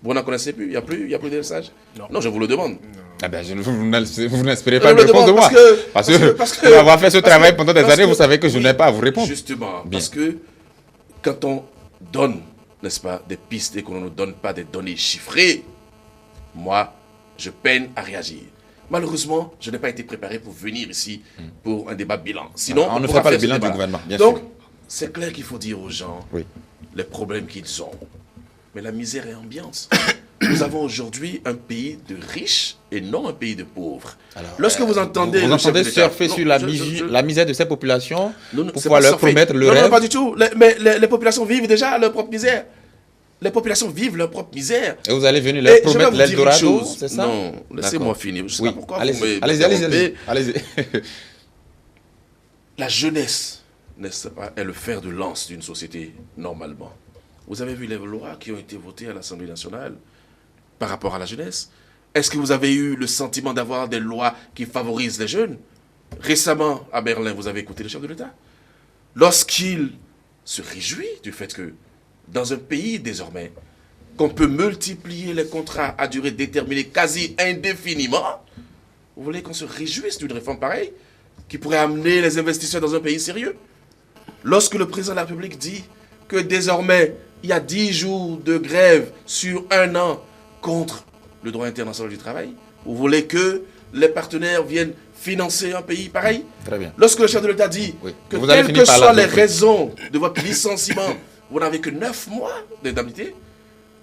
Vous n'en connaissez plus? Il n'y a plus de délestage? Non, je vous le demande. Ah ben, vous n'espérez pas une réponse de moi. Parce que pour avoir fait ce travail pendant des années, vous savez que je n'ai pas à vous répondre. Justement, parce que quand on donne, n'est-ce pas, des pistes et qu'on ne nous donne pas des données chiffrées, moi, je peine à réagir. Malheureusement, je n'ai pas été préparé pour venir ici pour un débat bilan. Sinon, on ne fera pas le bilan du gouvernement, bien sûr. Donc, c'est clair qu'il faut dire aux gens les problèmes qu'ils ont. Mais la misère est ambiante. Nous avons aujourd'hui un pays de riches et non un pays de pauvres. Alors, lorsque vous entendez... Vous entendez surfer sur la misère de ces populations pour pouvoir leur promettre le rêve? Non, pas du tout. Mais les populations vivent déjà leur propre misère. Les populations vivent leur propre misère. Et vous allez venir leur promettre l'Eldorado, c'est ça? Non, laissez-moi finir. Je sais pas pourquoi allez-y. La jeunesse, n'est-ce pas, est le fer de lance d'une société, normalement. Vous avez vu les lois qui ont été votées à l'Assemblée nationale par rapport à la jeunesse. Est-ce que vous avez eu le sentiment d'avoir des lois qui favorisent les jeunes? Récemment, à Berlin, vous avez écouté le chef de l'État. Lorsqu'il se réjouit du fait que, dans un pays désormais, qu'on peut multiplier les contrats à durée déterminée quasi indéfiniment, vous voulez qu'on se réjouisse d'une réforme pareille qui pourrait amener les investisseurs dans un pays sérieux? Lorsque le président de la République dit que désormais, il y a 10 jours de grève sur 1 an contre le droit international du travail, vous voulez que les partenaires viennent financer un pays pareil? Très bien. Lorsque le chef de l'État dit que Vous avez quelles fini que par soient la les réplique. raisons de votre licenciement, vous n'avez que 9 mois d'indemnité,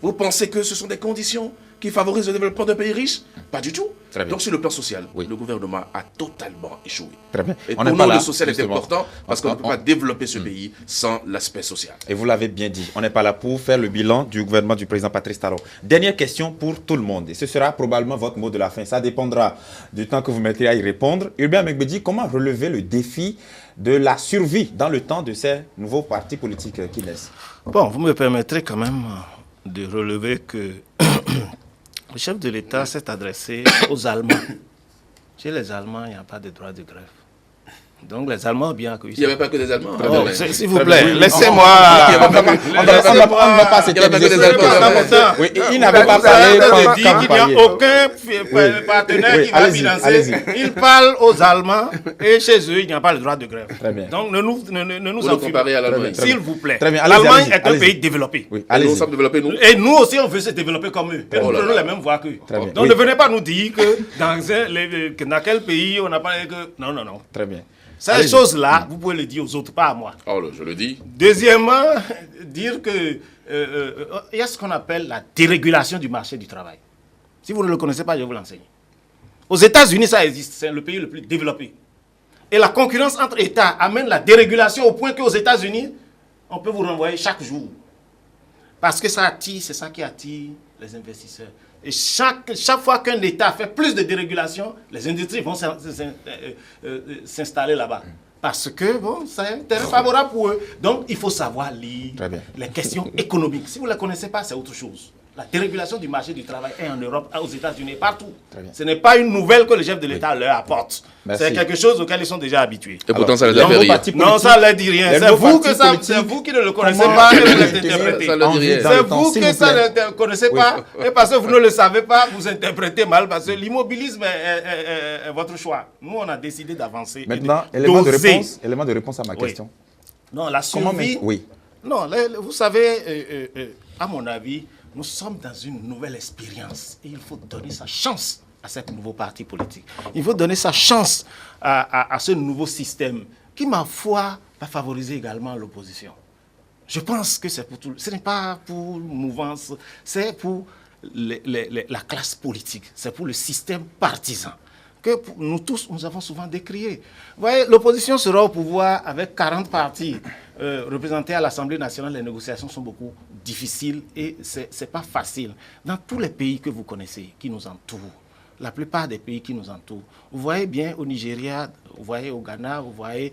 vous pensez que ce sont des conditions qui favorisent le développement d'un pays riche? Pas du tout. Très bien. Donc sur le plan social, Oui. le gouvernement a totalement échoué. Très bien. Et On pour n'est nous, pas là, le social est justement. important parce qu'on ne peut pas développer ce pays sans l'aspect social. Et vous l'avez bien dit, on n'est pas là pour faire le bilan du gouvernement du président Patrice Talon. Dernière question pour tout le monde, et ce sera probablement votre mot de la fin. Ça dépendra du temps que vous mettrez à y répondre. Urbain Megbedi, comment relever le défi de la survie dans le temps de ces nouveaux partis politiques qui naissent? Bon, vous me permettrez quand même de relever que le chef de l'État s'est adressé aux Allemands. Chez les Allemands, il n'y a pas de droit de grève. Donc les Allemands ont bien accueilli. Il n'y avait pas que des Allemands. Oh, s'il vous Très plaît, bien. laissez-moi. On ne va pas s'éterniser sur le président. Oui, il n'avait pas parlé quand dit vous qu'il n'y a parliez. aucun partenaire Oui, qui va allez-y, financer. allez-y. Il parle aux Allemands et chez eux, il n'y a pas le droit de grève. Très bien. Donc ne nous Vous le enfumons. comparez à l'Allemagne. Très bien. S'il vous plaît. Très bien, allez-y, L'Allemagne allez-y, est un allez-y. pays développé. Oui, Et nous, allez-y. on sommes développés, nous. Et nous aussi, on veut se développer comme eux. Et nous Oh là prenons là. la même voie qu'eux. Très bien. Donc Oui. ne venez pas nous dire que dans quel pays on n'a pas... Non, non, non. Très bien. Ces Allez-y. choses-là, vous pouvez le dire aux autres, pas à moi. Oh là, je le dis. Deuxièmement, dire que il y a ce qu'on appelle la dérégulation du marché du travail. Si vous ne le connaissez pas, je vais vous l'enseigner. Aux États-Unis, ça existe. C'est le pays le plus développé. Et la concurrence entre États amène la dérégulation au point qu'aux États-Unis, on peut vous renvoyer chaque jour. Parce que ça attire, c'est ça qui attire les investisseurs. Et chaque fois qu'un État fait plus de dérégulation, les industries vont s'installer là-bas. Parce que, bon, c'est un terrain favorable pour eux. Donc, il faut savoir lire Très bien. les questions économiques. Si vous ne les connaissez pas, c'est autre chose. La dérégulation du marché du travail est en Europe, aux États-Unis, partout. Très bien. Ce n'est pas une nouvelle que le chef de l'État leur apporte. Merci. C'est quelque chose auquel ils sont déjà habitués. Et pourtant, ça les les a fait nouveaux rire. partis Non, politiques- ça ne leur dit rien. les C'est nouveaux vous, partis c'est politiques, vous qui ne le connaissez comment pas et vous tenir l'interprétez. ça leur dit rien. dans C'est le temps, vous s'il que vous ça plaît. ne connaissez Oui. pas et parce que vous ne le savez pas, vous interprétez mal parce que l'immobilisme est votre choix. Nous, on a décidé d'avancer. et Maintenant, élément de d'oser. réponse à ma Oui. question. Non, la Comment survie... Oui. Non, vous savez, à mon avis, nous sommes dans une nouvelle expérience et il faut donner sa chance à ce nouveau parti politique. Il faut donner sa chance à ce nouveau système qui, ma foi, va favoriser également l'opposition. Je pense que c'est pour tout. Ce n'est pas pour mouvance, c'est pour la classe politique, c'est pour le système partisan que nous tous, nous avons souvent décrié. Vous voyez, l'opposition sera au pouvoir avec 40 partis représentés à l'Assemblée nationale. Les négociations sont beaucoup difficiles et ce n'est pas facile. Dans tous les pays que vous connaissez, qui nous entourent, la plupart des pays qui nous entourent, vous voyez bien au Nigeria, vous voyez au Ghana, vous voyez...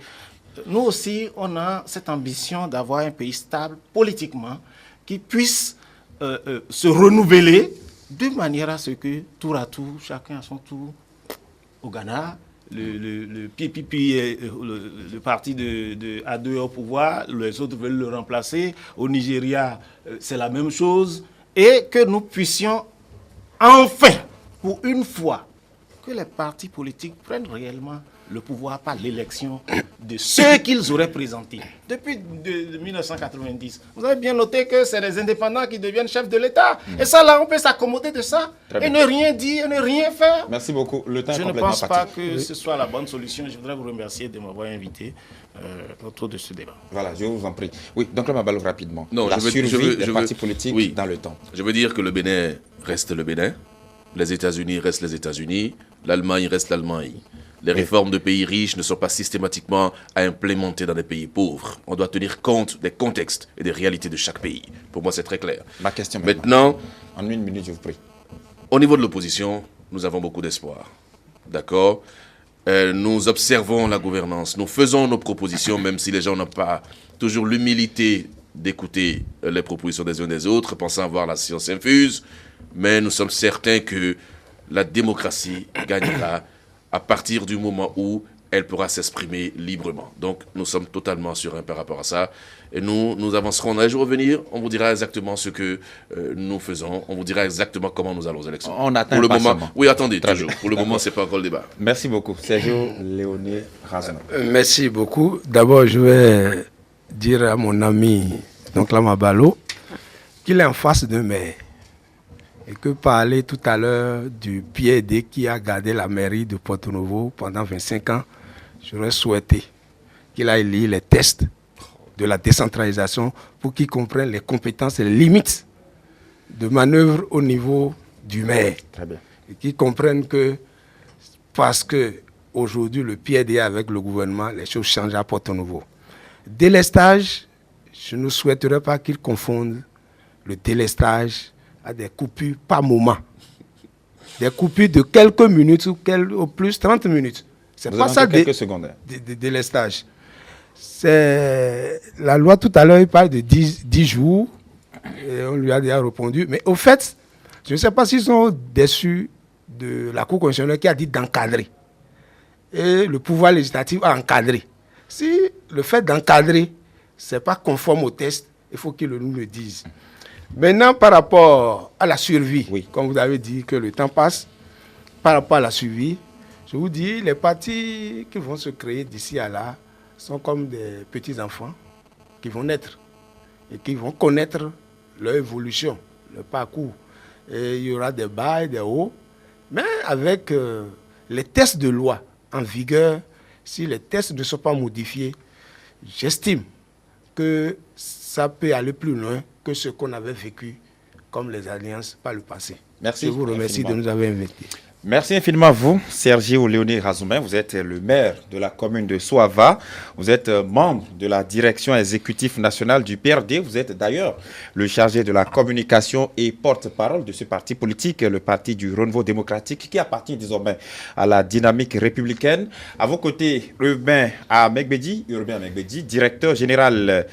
Nous aussi, on a cette ambition d'avoir un pays stable politiquement qui puisse se renouveler de manière à ce que, tour à tour, chacun à son tour, au Ghana, le PPP, le parti de A2 au pouvoir, les autres veulent le remplacer. Au Nigeria, c'est la même chose. Et que nous puissions enfin, pour une fois, que les partis politiques prennent réellement le pouvoir par l'élection de ceux qu'ils auraient présentés. Depuis 1990, vous avez bien noté que c'est les indépendants qui deviennent chefs de l'État. Et ça, là, on peut s'accommoder de ça. Très Et bien. ne rien dire, ne rien faire. Merci beaucoup. Le temps est Je ne complètement pense pas parti. que ce soit la bonne solution. Je voudrais vous remercier de m'avoir invité autour de ce débat. Voilà, je vous en prie. Oui, donc là, Mabalo, rapidement. Non, la je veux- survie je veux- des je veux- partis politiques oui. dans le temps. Je veux dire que le Bénin reste le Bénin, les États-Unis restent les États-Unis, l'Allemagne reste l'Allemagne. Les réformes de pays riches ne sont pas systématiquement à implémenter dans des pays pauvres. On doit tenir compte des contextes et des réalités de chaque pays. Pour moi, c'est très clair. Ma question maintenant. Maintenant, En une minute, je vous prie. au niveau de l'opposition, nous avons beaucoup d'espoir. D'accord? Nous observons la gouvernance, nous faisons nos propositions, même si les gens n'ont pas toujours l'humilité d'écouter les propositions des uns des autres, pensant avoir la science infuse. Mais nous sommes certains que la démocratie gagnera à partir du moment où elle pourra s'exprimer librement. Donc, nous sommes totalement sereins par rapport à ça. Et nous avancerons dans les jours à venir. On vous dira exactement ce que nous faisons. On vous dira exactement comment nous allons aux élections. On attend pour le moment. impatiemment. Oui, attendez, Très toujours. bien. Pour le moment, ce n'est pas encore le débat. Merci beaucoup. Sergio Léoné Razoumen. Merci beaucoup. D'abord, je vais dire à mon ami, donc Lamabalo, qu'il est en face de maire. Et que parler tout à l'heure du Pied-D qui a gardé la mairie de Porto-Novo pendant 25 ans, j'aurais souhaité qu'il aille lire les tests de la décentralisation pour qu'il comprenne les compétences et les limites de manœuvre au niveau du maire. Très bien. Et qu'il comprenne que parce que aujourd'hui le Pied-D avec le gouvernement, les choses changent à Porto-Novo. Délestage, je ne souhaiterais pas qu'il confonde le délestage à des coupures par moment. Des coupures de quelques minutes ou au plus 30 minutes. C'est Vous pas avez ça encore quelques secondes. de délestage. C'est la loi tout à l'heure, il parle de 10 jours. Et on lui a déjà répondu. Mais au fait, je ne sais pas s'ils sont déçus de la Cour constitutionnelle qui a dit d'encadrer. Et le pouvoir législatif a encadré. Si le fait d'encadrer, ce n'est pas conforme au test, il faut qu'ils nous le disent. Maintenant, par rapport à la survie, Oui. comme vous avez dit que le temps passe, par rapport à la survie, je vous dis, les partis qui vont se créer d'ici à là sont comme des petits-enfants qui vont naître et qui vont connaître leur évolution, leur parcours. Et il y aura des bas et des hauts, mais avec les tests de loi en vigueur, si les tests ne sont pas modifiés, j'estime que ça peut aller plus loin que ce qu'on avait vécu comme les alliances par le passé. Merci Je vous remercie infiniment. de nous avoir invités. Merci infiniment à vous, Sergio Léoné Razoumen. Vous êtes le maire de la commune de Soava. Vous êtes membre de la direction exécutive nationale du PRD. Vous êtes d'ailleurs le chargé de la communication et porte-parole de ce parti politique, le Parti du Renouveau démocratique, qui appartient désormais à la dynamique républicaine. À vos côtés, Urbain Megbedi, directeur général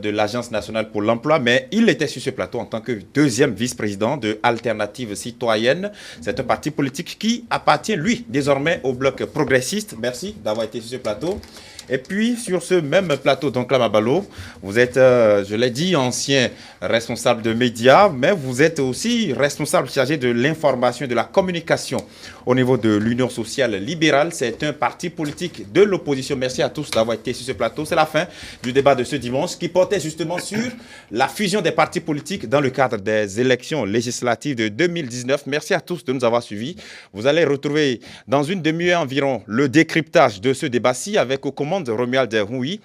de l'Agence nationale pour l'emploi, mais il était sur ce plateau en tant que deuxième vice-président de Alternative citoyenne. C'est un parti politique qui appartient, lui, désormais au bloc progressiste. Merci d'avoir été sur ce plateau. Et puis, sur ce même plateau, donc là, Mabalo, vous êtes, je l'ai dit, ancien responsable de médias, mais vous êtes aussi responsable chargé de l'information et de la communication au niveau de l'Union sociale libérale. C'est un parti politique de l'opposition. Merci à tous d'avoir été sur ce plateau. C'est la fin du débat de ce dimanche qui portait justement sur la fusion des partis politiques dans le cadre des élections législatives de 2019. Merci à tous de nous avoir suivis. Vous allez retrouver dans une demi-heure environ le décryptage de ce débat-ci avec aux commandes Romuald Rouy